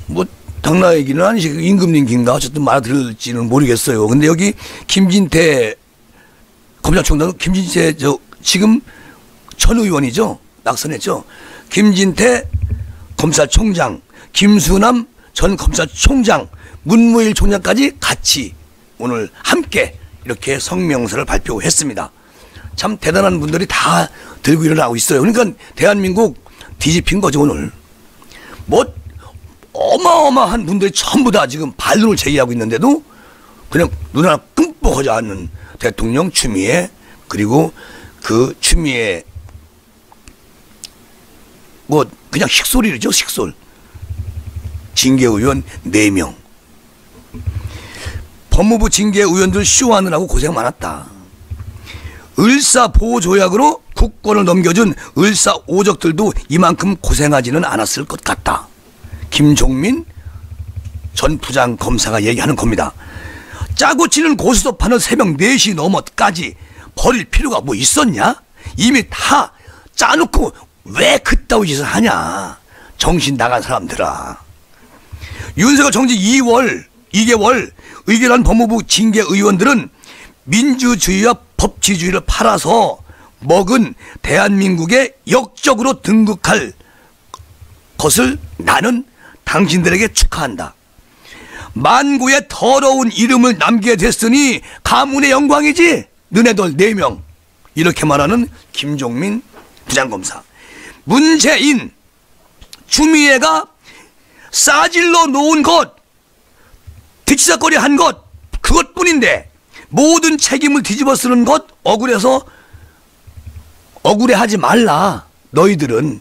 뭐 당나라 얘기는 아니지 임금님 기인가 어쨌든 말들을지는 모르겠어요. 근데 여기 김진태 검찰총장 김진태 지금 전 의원이죠. 낙선했죠. 김진태 검찰총장, 김수남 전 검찰총장, 문무일 총장까지 같이 오늘 함께 이렇게 성명서를 발표했습니다. 참 대단한 분들이 다 들고 일어나고 있어요. 그러니까 대한민국 뒤집힌 거죠 오늘. 뭐 어마어마한 분들이 전부 다 지금 반론을 제기하고 있는데도 그냥 눈 하나 끔뻑하지 않는 대통령 추미애 그리고 그 추미애 뭐 그냥 식솔이죠 식솔. 징계의원 4명. 법무부 징계의원들 쇼하느라고 고생 많았다. 을사보호조약으로 국권을 넘겨준 을사오적들도 이만큼 고생하지는 않았을 것 같다. 김종민 전 부장검사가 얘기하는 겁니다. 짜고 치는 고스톱판을 새벽 4시 넘어까지 버릴 필요가 뭐 있었냐? 이미 다 짜놓고 왜 그따위 짓을 하냐? 정신 나간 사람들아. 윤석열 정직 2개월 의결한 법무부 징계의원들은 민주주의와 법치주의를 팔아서 먹은 대한민국에 역적으로 등극할 것을 나는 당신들에게 축하한다. 만고의 더러운 이름을 남게 됐으니 가문의 영광이지 너네들 4명. 이렇게 말하는 김종민 부장검사. 문재인, 추미애가 싸질러 놓은 것, 뒤치다거리 한 것, 그것뿐인데 모든 책임을 뒤집어 쓰는 것 억울해서 억울해하지 말라. 너희들은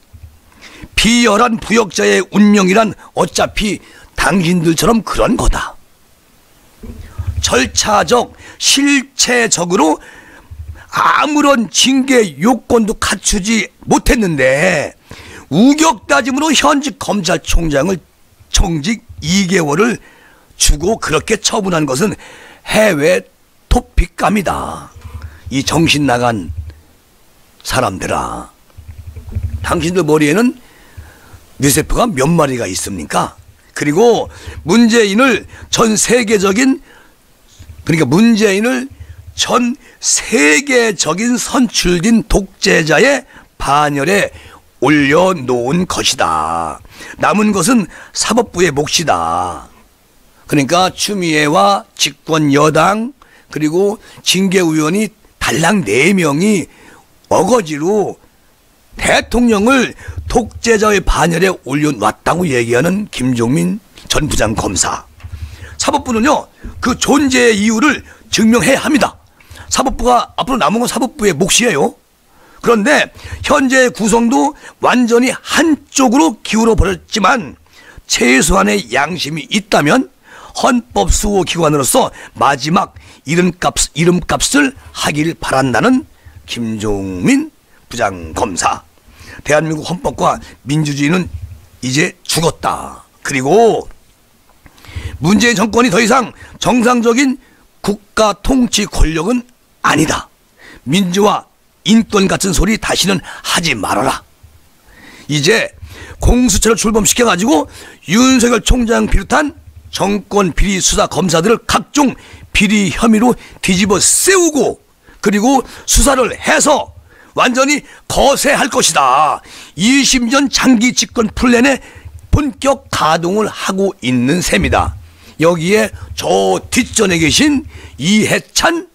비열한 부역자의 운명이란 어차피 당신들처럼 그런 거다. 절차적, 실체적으로 아무런 징계 요건도 갖추지 못했는데 우격다짐으로 현직 검찰총장을 정직 2개월을 주고 그렇게 처분한 것은 해외 토픽감이다. 이 정신 나간 사람들아, 당신들 머리에는 뇌세포가 몇 마리가 있습니까? 그리고 문재인을 전 세계적인 선출된 독재자의 반열에 올려놓은 것이다. 남은 것은 사법부의 몫이다. 그러니까 추미애와 집권 여당 그리고 징계위원이 달랑 4명이 어거지로 대통령을 독재자의 반열에 올려놨다고 얘기하는 김종민 전 부장검사. 사법부는요, 그 존재의 이유를 증명해야 합니다. 사법부가 앞으로 남은 건 사법부의 몫이에요. 그런데 현재의 구성도 완전히 한쪽으로 기울어 버렸지만 최소한의 양심이 있다면 헌법수호기관으로서 마지막 이름값을 하길 바란다는 김종민 부장검사. 대한민국 헌법과 민주주의는 이제 죽었다. 그리고 문재인 정권이 더 이상 정상적인 국가 통치 권력은 아니다. 민주화, 인권 같은 소리 다시는 하지 말아라. 이제 공수처를 출범시켜가지고 윤석열 총장 비롯한 정권 비리 수사 검사들을 각종 비리 혐의로 뒤집어 세우고 그리고 수사를 해서 완전히 거세할 것이다. 20년 장기 집권 플랜에 본격 가동을 하고 있는 셈이다. 여기에 저 뒷전에 계신 이해찬,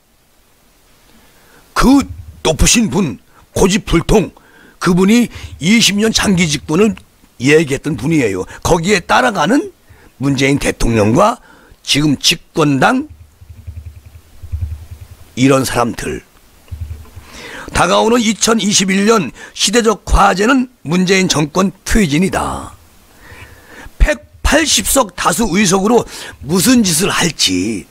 그 높으신 분, 고집불통, 그분이 20년 장기 집권을 얘기했던 분이에요. 거기에 따라가는 문재인 대통령과 지금 집권당 이런 사람들. 다가오는 2021년 시대적 과제는 문재인 정권 퇴진이다. 180석 다수 의석으로 무슨 짓을 할지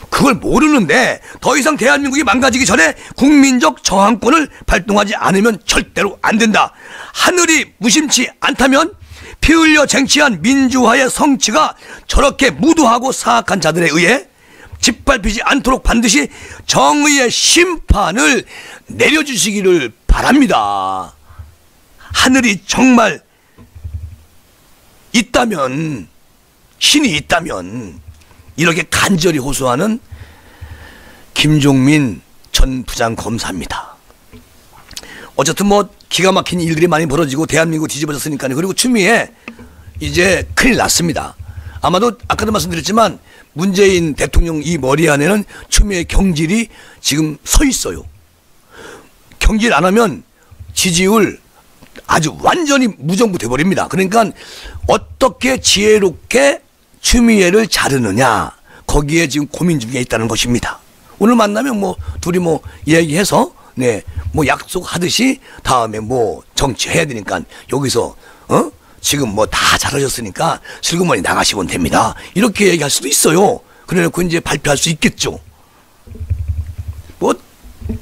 그걸 모르는데 더 이상 대한민국이 망가지기 전에 국민적 저항권을 발동하지 않으면 절대로 안 된다. 하늘이 무심치 않다면 피 흘려 쟁취한 민주화의 성취가 저렇게 무도하고 사악한 자들에 의해 짓밟히지 않도록 반드시 정의의 심판을 내려주시기를 바랍니다. 하늘이 정말 있다면, 신이 있다면 이렇게 간절히 호소하는 김종민 전 부장검사입니다. 어쨌든 뭐 기가 막힌 일들이 많이 벌어지고 대한민국 뒤집어졌으니까요. 그리고 추미애 이제 큰일 났습니다. 아마도 아까도 말씀드렸지만 문재인 대통령 이 머리 안에는 추미애 경질이 지금 서 있어요. 경질 안 하면 지지율 아주 완전히 무정부 돼버립니다. 그러니까 어떻게 지혜롭게 추미애를 자르느냐, 거기에 지금 고민 중에 있다는 것입니다. 오늘 만나면 뭐 둘이 뭐 얘기해서 뭐 약속하듯이 다음에 뭐 정치해야 되니까 여기서 지금 뭐 다 잘하셨으니까 슬그머니 나가시면 됩니다. 이렇게 얘기할 수도 있어요. 그래놓고 이제 발표할 수 있겠죠. 뭐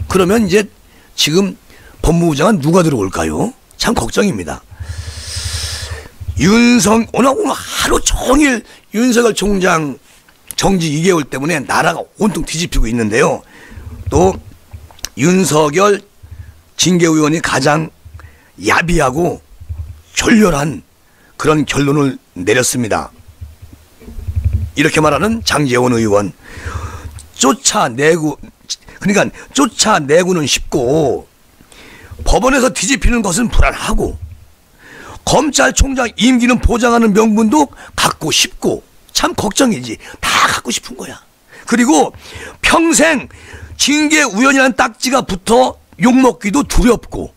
그러면 이제 지금 법무부 장관 누가 들어올까요? 참 걱정입니다. 오늘 하루 종일 윤석열 총장 정지 2개월 때문에 나라가 온통 뒤집히고 있는데요. 또 윤석열 징계위원이 가장 야비하고 졸렬한 그런 결론을 내렸습니다. 이렇게 말하는 장제원 의원. 쫓아내고는 쉽고 법원에서 뒤집히는 것은 불안하고 검찰총장 임기는 보장하는 명분도 갖고 싶고 참 걱정이지. 다 갖고 싶은 거야. 그리고 평생 징계 우연이라는 딱지가 붙어 욕먹기도 두렵고,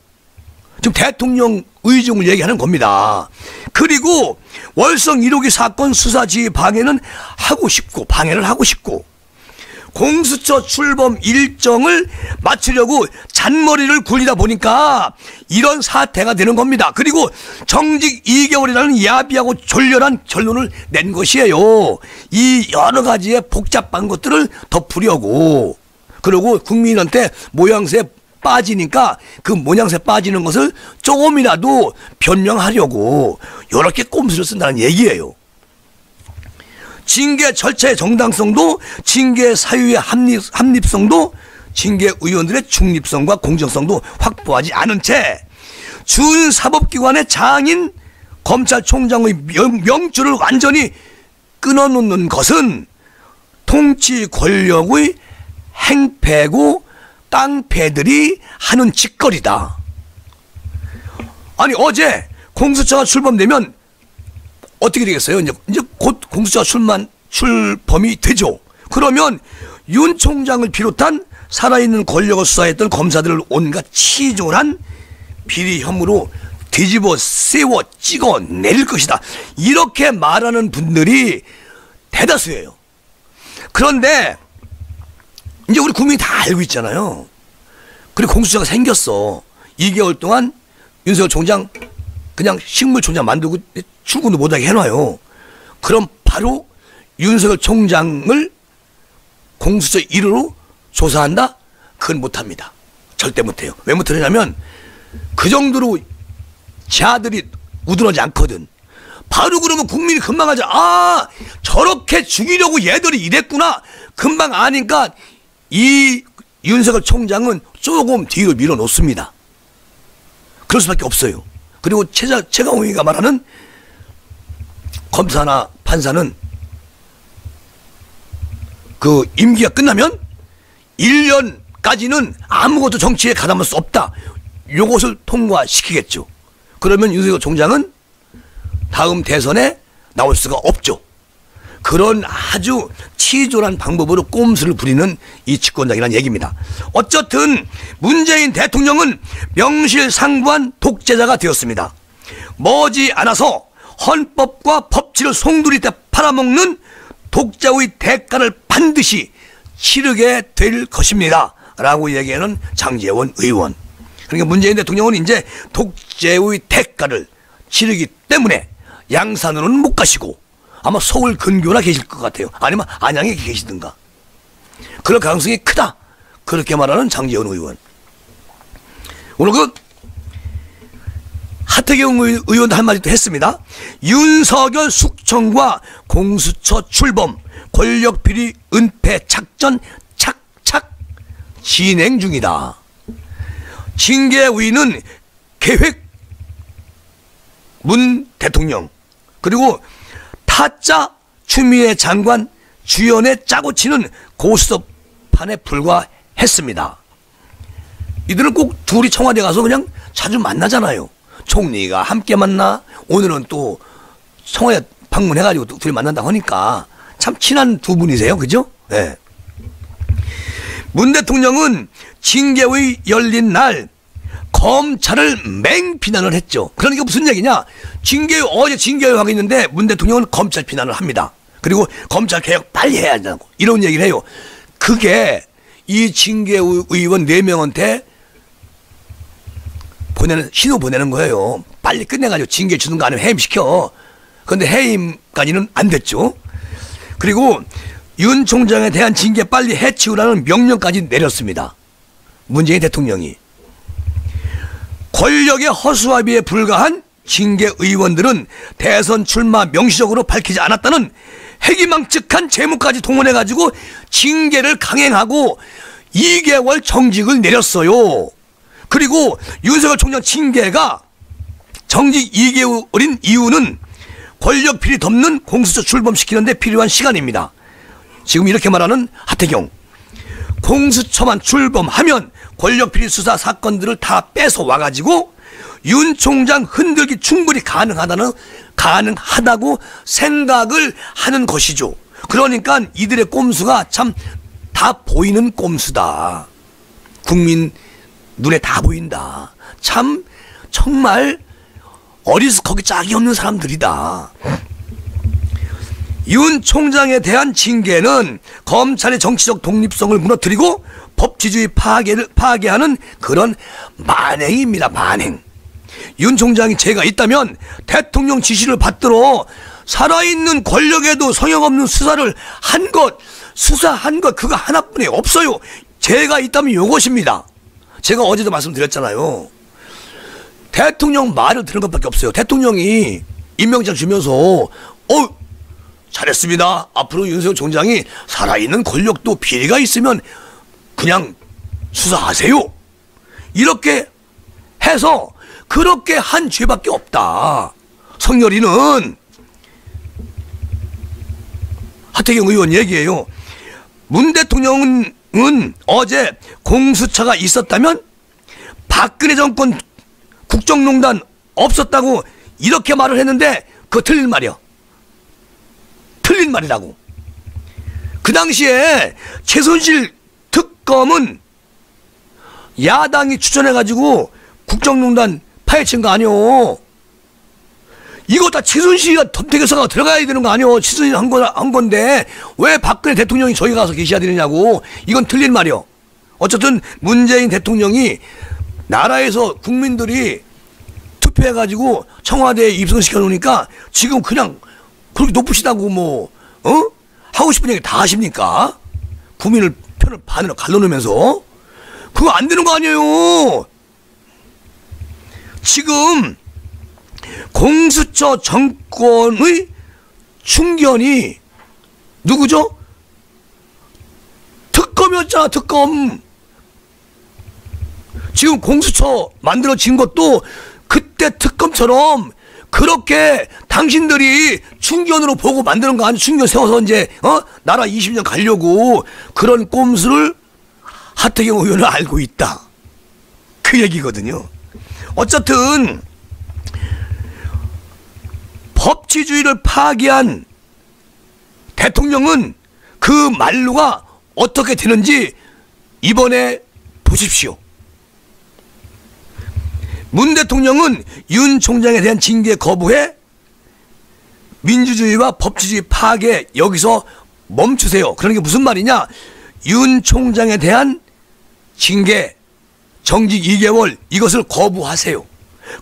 지금 대통령 의중을 얘기하는 겁니다. 그리고 월성 1호기 사건 수사 지휘 방해는 하고 싶고, 방해를 하고 싶고, 공수처 출범 일정을 맞추려고 잔머리를 굴리다 보니까 이런 사태가 되는 겁니다. 그리고 정직 2개월이라는 야비하고 졸렬한 결론을 낸 것이에요. 이 여러 가지의 복잡한 것들을 덮으려고. 그리고 국민한테 모양새 빠지니까 그 모양새 빠지는 것을 조금이라도 변명하려고 이렇게 꼼수를 쓴다는 얘기예요. 징계 절차의 정당성도, 징계 사유의 합립성도, 징계 의원들의 중립성과 공정성도 확보하지 않은 채 준사법기관의 장인 검찰총장의 명줄을 완전히 끊어놓는 것은 통치 권력의 행패고 깡패들이 하는 짓거리다. 아니, 어제 공수처가 출범되면 어떻게 되겠어요? 이제 곧 공수처 출범이 되죠. 그러면 윤 총장을 비롯한 살아있는 권력을 수사했던 검사들을 온갖 치졸한 비리 혐의로 뒤집어 세워 찍어 내릴 것이다. 이렇게 말하는 분들이 대다수예요. 그런데 이제 우리 국민이 다 알고 있잖아요. 그리고 공수처가 생겼어. 2개월 동안 윤석열 총장 그냥 식물총장 만들고 출근도 못하게 해놔요. 그럼 바로 윤석열 총장을 공수처 1호로 조사한다? 그건 못합니다. 절대 못해요. 왜 못하냐면 그 정도로 자들이 우둔하지 않거든. 바로 그러면 국민이 금방 하자. 아, 저렇게 죽이려고 얘들이 이랬구나. 금방 아니까 이 윤석열 총장은 조금 뒤로 밀어놓습니다. 그럴 수밖에 없어요. 그리고 최강욱이가 말하는 검사나 판사는 그 임기가 끝나면 1년까지는 아무것도 정치에 가담할 수 없다. 요것을 통과시키겠죠. 그러면 윤석열 총장은 다음 대선에 나올 수가 없죠. 그런 아주 치졸한 방법으로 꼼수를 부리는 이 집권당이라는 얘기입니다. 어쨌든 문재인 대통령은 명실상부한 독재자가 되었습니다. 머지않아서 헌법과 법치를 송두리 때 팔아먹는 독자의 대가를 반드시 치르게 될 것입니다. 라고 얘기하는 장제원 의원. 그러니까 문재인 대통령은 이제 독재의 대가를 치르기 때문에 양산으로는 못 가시고 아마 서울 근교나 계실 것 같아요. 아니면 안양에 계시든가. 그럴 가능성이 크다. 그렇게 말하는 장제원 의원. 오늘 그 하태경 의원도 한마디도 했습니다. 윤석열 숙청과 공수처 출범, 권력비리 은폐 작전 착착 진행 중이다. 징계위는 계획 문 대통령, 그리고 타짜 추미애 장관 주연에 짜고 치는 고스톱판에 불과했습니다. 이들은 꼭 둘이 청와대 가서 그냥 자주 만나잖아요. 총리가 함께 만나, 오늘은 또 청와대 방문해가지고 또 둘이 만난다고 하니까 참 친한 두 분이세요. 그죠? 네. 문 대통령은 징계위 열린 날 검찰을 맹비난을 했죠. 그러니까 무슨 얘기냐? 어제 징계위 하고 있는데 문 대통령은 검찰 비난을 합니다. 그리고 검찰 개혁 빨리 해야 한다고 이런 얘기를 해요. 그게 이 징계의원 4명한테 신호 보내는 거예요. 빨리 끝내가지고 징계 주는 거 아니면 해임시켜. 그런데 해임까지는 안 됐죠. 그리고 윤 총장에 대한 징계 빨리 해치우라는 명령까지 내렸습니다. 문재인 대통령이. 권력의 허수아비에 불과한 징계 의원들은 대선 출마 명시적으로 밝히지 않았다는 해기망측한 제목까지 동원해가지고 징계를 강행하고 2개월 정직을 내렸어요. 그리고 윤석열 총장 징계가 정직 2개월인 이유는 권력 비리 덮는 공수처 출범시키는 데 필요한 시간입니다. 지금 이렇게 말하는 하태경. 공수처만 출범하면 권력 비리 수사 사건들을 다 뺏어 와가지고 윤 총장 흔들기 충분히 가능하다는 가능하다고 생각을 하는 것이죠. 그러니까 이들의 꼼수가 참 다 보이는 꼼수다. 국민 눈에 다 보인다. 참 정말 어리숙하게 짝이 없는 사람들이다. 윤 총장에 대한 징계는 검찰의 정치적 독립성을 무너뜨리고 법치주의 파괴하는 그런 만행입니다. 만행. 윤 총장이 죄가 있다면 대통령 지시를 받들어 살아있는 권력에도 성역없는 수사한 것 그거 하나뿐이 없어요. 죄가 있다면 이것입니다. 제가 어제도 말씀드렸잖아요. 대통령 말을 들은 것밖에 없어요. 대통령이 임명장 주면서 잘했습니다. 앞으로 윤석열 총장이 살아있는 권력도 비리가 있으면 그냥 수사하세요. 이렇게 해서 그렇게 한 죄밖에 없다. 성렬이는 하태경 의원 얘기예요. 문 대통령은 어제 공수처가 있었다면 박근혜 정권 국정농단 없었다고 이렇게 말을 했는데 그거 틀린 말이야. 틀린 말이라고. 그 당시에 최순실 특검은 야당이 추천해가지고 국정농단 파헤친 거 아니오. 이거 다 최순실이가 덤태교사가 들어가야 되는 거 아니오. 최순실 한 건데 왜 박근혜 대통령이 저기 가서 계셔야 되느냐고. 이건 틀린 말이오. 어쨌든 문재인 대통령이 나라에서 국민들이 투표해가지고 청와대에 입성시켜 놓으니까 지금 그냥 그렇게 높으시다고 하고 싶은 얘기 다 하십니까? 국민을 편을 반으로 갈라놓으면서 그거 안 되는 거 아니에요. 지금 공수처 정권의 충견이 누구죠? 특검이었잖아. 특검. 지금 공수처 만들어진 것도 그때 특검처럼 그렇게 당신들이 충견으로 보고 만드는 거 아니야. 충견 세워서 이제 나라 20년 가려고 그런 꼼수를 하태경 의원은 알고 있다. 그 얘기거든요. 어쨌든 법치주의를 파괴한 대통령은 그 말로가 어떻게 되는지 이번에 보십시오. 문 대통령은 윤 총장에 대한 징계 거부해 민주주의와 법치주의 파괴 여기서 멈추세요. 그러는 게 무슨 말이냐? 윤 총장에 대한 징계 정직 2개월 이것을 거부하세요.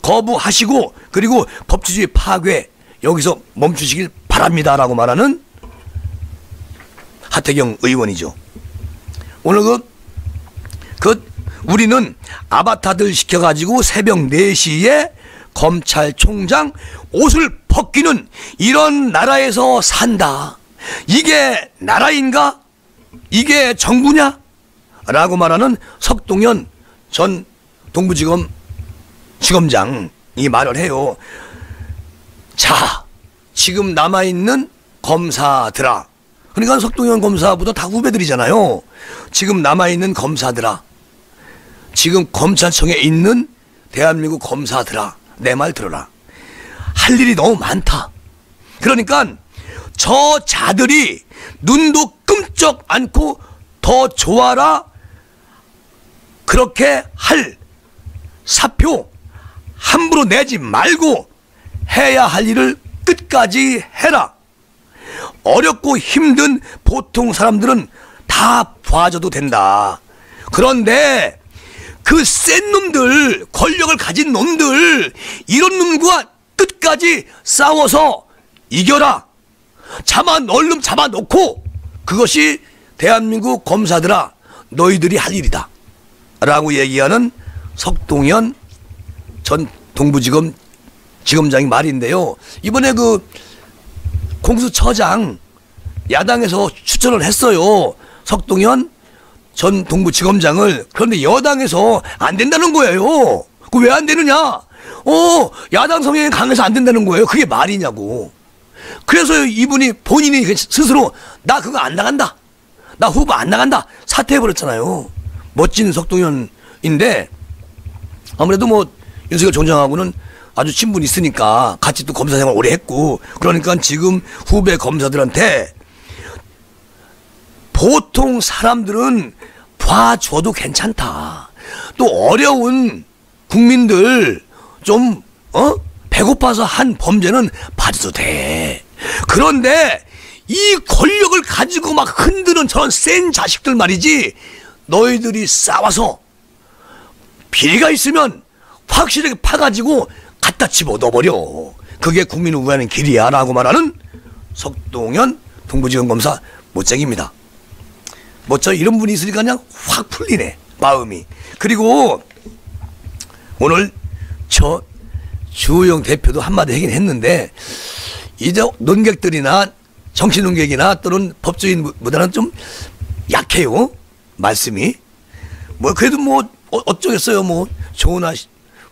거부하시고 그리고 법치주의 파괴 여기서 멈추시길 바랍니다라고 말하는 하태경 의원이죠. 오늘 우리는 아바타들 시켜가지고 새벽 4시에 검찰총장 옷을 벗기는 이런 나라에서 산다. 이게 나라인가? 이게 정부냐? 라고 말하는 석동현 전 동부지검 지검장이 말을 해요. 자, 지금 남아있는 검사들아. 그러니까 석동현 검사보다 다 후배들이잖아요. 지금 남아있는 검사들아. 지금 검찰청에 있는 대한민국 검사들아. 내 말 들어라. 할 일이 너무 많다. 그러니까 저 자들이 눈도 끔쩍 않고 더 좋아라. 그렇게 할 사표 함부로 내지 말고 해야 할 일을 끝까지 해라. 어렵고 힘든 보통 사람들은 다 봐줘도 된다. 그런데 그 센 놈들, 권력을 가진 놈들, 이런 놈과 끝까지 싸워서 이겨라. 얼른 잡아놓고 그것이 대한민국 검사들아 너희들이 할 일이다 라고 얘기하는 석동현 전 동부지검 지검장이 말인데요. 이번에 그 공수처장 야당에서 추천을 했어요. 석동현 전 동부지검장을. 그런데 여당에서 안 된다는 거예요. 그 왜 안 되느냐? 야당 성향이 강해서 안 된다는 거예요. 그게 말이냐고. 그래서 이분이 본인이 스스로 나 그거 안 나간다. 나 후보 안 나간다. 사퇴해버렸잖아요. 멋진 석동현인데 아무래도 윤석열 총장하고는 아주 친분이 있으니까 같이 또 검사 생활 오래 했고, 그러니까 지금 후배 검사들한테 보통 사람들은 봐줘도 괜찮다. 또 어려운 국민들 좀 배고파서 한 범죄는 봐줘도 돼. 그런데 이 권력을 가지고 막 흔드는 저런 센 자식들 말이지, 너희들이 싸워서 비리가 있으면 확실하게 파가지고 갖다 집어넣어버려. 그게 국민을 우회하는 길이야 라고 말하는 석동현 동부지검검사 못쟁입니다. 뭐 저 이런 분이 있으니까 그냥 확 풀리네 마음이. 그리고 오늘 저 주호영 대표도 한마디 하긴 했는데, 이제 논객들이나 정치 논객이나 또는 법조인보다는 좀 약해요 말씀이. 뭐 그래도 뭐 어쩌겠어요. 뭐 좋으나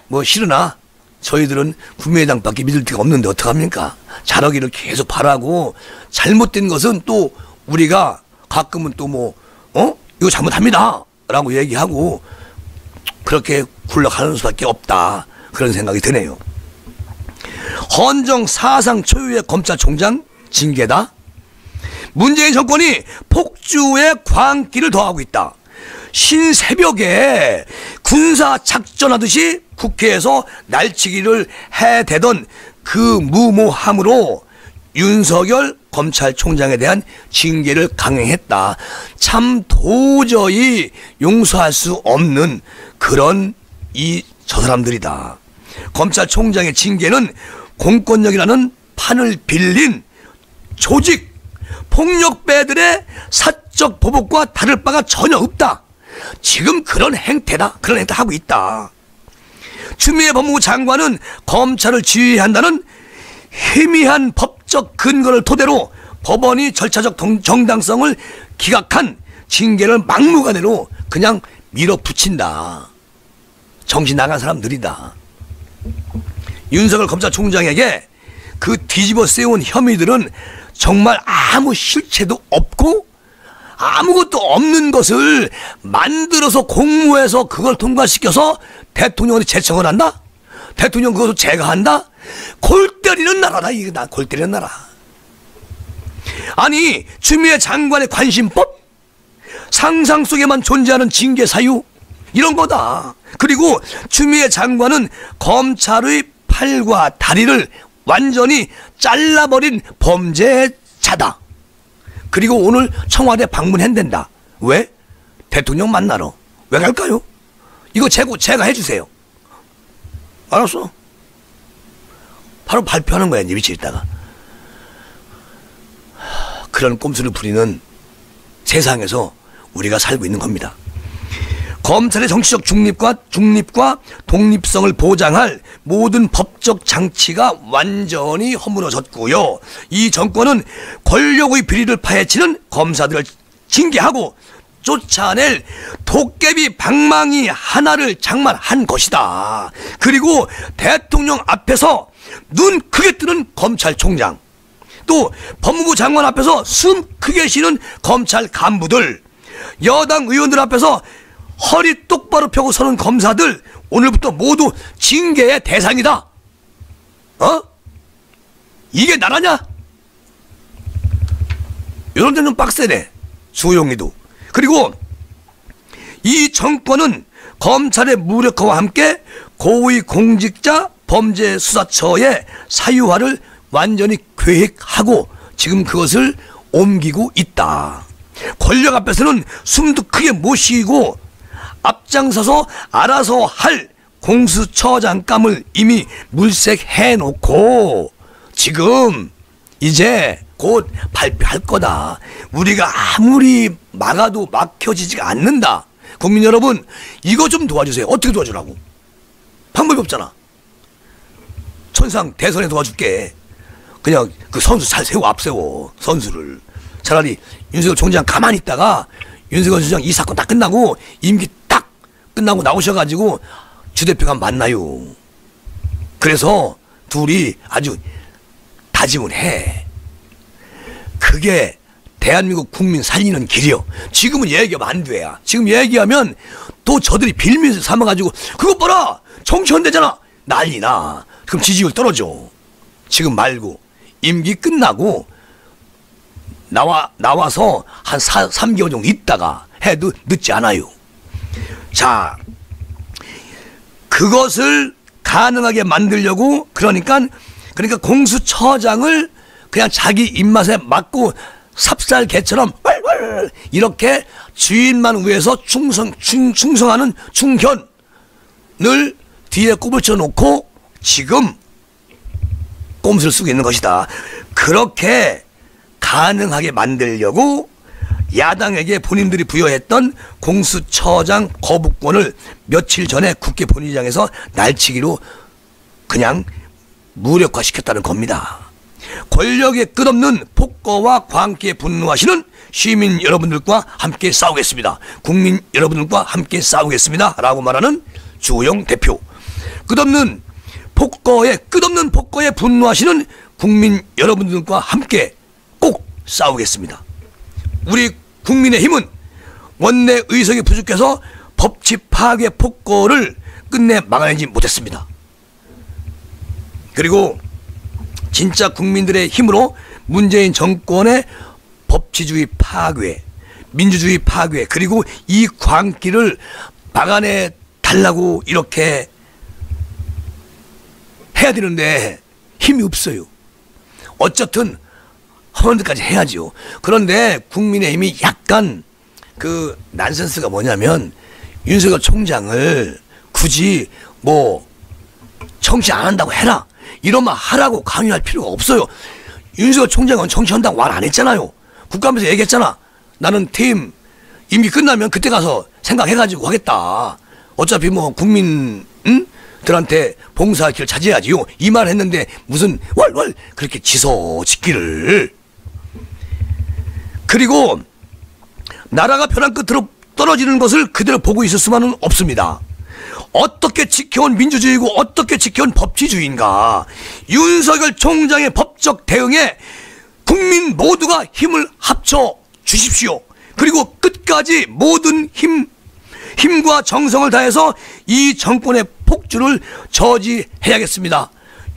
뭐 싫으나 저희들은 국민의당밖에 믿을 데가 없는데 어떡합니까? 잘하기를 계속 바라고, 잘못된 것은 또 우리가 가끔은 또 뭐 이거 잘못합니다 라고 얘기하고 그렇게 굴러가는 수밖에 없다, 그런 생각이 드네요. 헌정 사상 초유의 검찰총장 징계다. 문재인 정권이 폭주의 광기를 더하고 있다. 신새벽에 군사 작전하듯이 국회에서 날치기를 해대던 그 무모함으로 윤석열 검찰총장에 대한 징계를 강행했다. 참 도저히 용서할 수 없는 그런 저 사람들이다. 검찰총장의 징계는 공권력이라는 판을 빌린 조직 폭력배들의 사적 보복과 다를 바가 전혀 없다. 지금 그런 행태다. 그런 행태 하고 있다. 추미애 법무부 장관은 검찰을 지휘한다는 희미한 법적 근거를 토대로 법원이 절차적 정당성을 기각한 징계를 막무가내로 그냥 밀어붙인다. 정신 나간 사람들이다. 윤석열 검찰총장에게 그 뒤집어 세운 혐의들은 정말 아무 실체도 없고 아무것도 없는 것을 만들어서 공모해서 그걸 통과시켜서 대통령한테 제청을 한다? 대통령 그것을 제거한다? 골 때리는 나라다. 이게 나 골 때리는 나라. 아니 추미애 장관의 관심법? 상상 속에만 존재하는 징계 사유? 이런 거다. 그리고 추미애 장관은 검찰의 팔과 다리를 완전히 잘라버린 범죄자다. 그리고 오늘 청와대 방문한댄다. 왜? 대통령 만나러. 왜 갈까요? 이거 제가 해주세요. 알았어. 바로 발표하는 거야 이제 위치에 있다가. 그런 꼼수를 부리는 세상에서 우리가 살고 있는 겁니다. 검찰의 정치적 중립과 독립성을 보장할 모든 법적 장치가 완전히 허물어졌고요. 이 정권은 권력의 비리를 파헤치는 검사들을 징계하고 쫓아낼 도깨비 방망이 하나를 장만한 것이다. 그리고 대통령 앞에서 눈 크게 뜨는 검찰총장, 또 법무부 장관 앞에서 숨 크게 쉬는 검찰 간부들, 여당 의원들 앞에서 허리 똑바로 펴고 서는 검사들, 오늘부터 모두 징계의 대상이다. 이게 나라냐? 이런 데는 빡세네. 주호영이도. 그리고 이 정권은 검찰의 무력화와 함께 고위공직자 범죄수사처의 사유화를 완전히 계획하고 지금 그것을 옮기고 있다. 권력 앞에서는 숨도 크게 못 쉬고 앞장서서 알아서 할 공수처장감을 이미 물색해놓고 지금 이제 곧 발표할 거다. 우리가 아무리 막아도 막혀지지가 않는다. 국민 여러분, 이거 좀 도와주세요. 어떻게 도와주라고? 방법이 없잖아. 천상 대선에 도와줄게. 그냥 그 선수 잘 세워, 앞세워. 선수를. 차라리 윤석열 총장 가만히 있다가 윤석열 총장 이 사건 딱 끝나고 임기 딱 끝나고 나오셔가지고 주 대표가 만나요. 그래서 둘이 아주 다짐을 해. 그게 대한민국 국민 살리는 길이요. 지금은 얘기하면 안 돼야. 지금 얘기하면 또 저들이 빌미를 삼아가지고 그것 봐라 정치헌 되잖아 난리나. 그럼 지지율 떨어져. 지금 말고 임기 끝나고 나와서 한 3개월 정도 있다가 해도 늦지 않아요. 자, 그것을 가능하게 만들려고 그러니까 공수처장을 그냥 자기 입맛에 맞고 삽살개처럼 이렇게 주인만 위해서 충성하는 충견을 뒤에 꼽을 쳐놓고 지금 꼼수를 쓰고 있는 것이다. 그렇게 가능하게 만들려고 야당에게 본인들이 부여했던 공수처장 거부권을 며칠 전에 국회 본회의장에서 날치기로 그냥 무력화시켰다는 겁니다. 권력의 끝없는 폭거와 광기에 분노하시는 시민 여러분들과 함께 싸우겠습니다. 국민 여러분들과 함께 싸우겠습니다. 라고 말하는 주호영 대표. 끝없는 폭거에 분노하시는 국민 여러분들과 함께 꼭 싸우겠습니다. 우리 국민의힘은 원내 의석이 부족해서 법치 파괴 폭거를 끝내 막아내지 못했습니다. 그리고 진짜 국민들의 힘으로 문재인 정권의 법치주의 파괴, 민주주의 파괴, 그리고 이 광기를 막아내 달라고 이렇게 해야 되는데 힘이 없어요. 어쨌든 하는 데까지 해야죠. 그런데 국민의힘이 약간 그 난센스가 뭐냐면 윤석열 총장을 굳이 뭐 정치 안 한다고 해라 이런 말 하라고 강요할 필요가 없어요. 윤석열 총장은 정치한다고 말 안 했잖아요. 국감에서 얘기했잖아. 나는 퇴임 임기 끝나면 그때 가서 생각해가지고 하겠다. 어차피 뭐 국민들한테 봉사할 길을 찾아야지요. 이 말 했는데 무슨 월월 그렇게 지소짓기를. 그리고 나라가 벼랑 끝으로 떨어지는 것을 그대로 보고 있을 수만은 없습니다. 어떻게 지켜온 민주주의고 어떻게 지켜온 법치주의인가. 윤석열 총장의 법적 대응에 국민 모두가 힘을 합쳐 주십시오. 그리고 끝까지 모든 힘과 정성을 다해서 이 정권의 폭주를 저지해야겠습니다.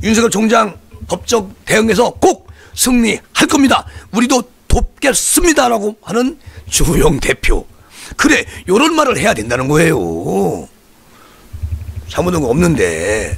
윤석열 총장 법적 대응에서 꼭 승리할 겁니다. 우리도 돕겠습니다라고 하는 주호영 대표. 그래, 요런 말을 해야 된다는 거예요. 잘못한 거 없는데.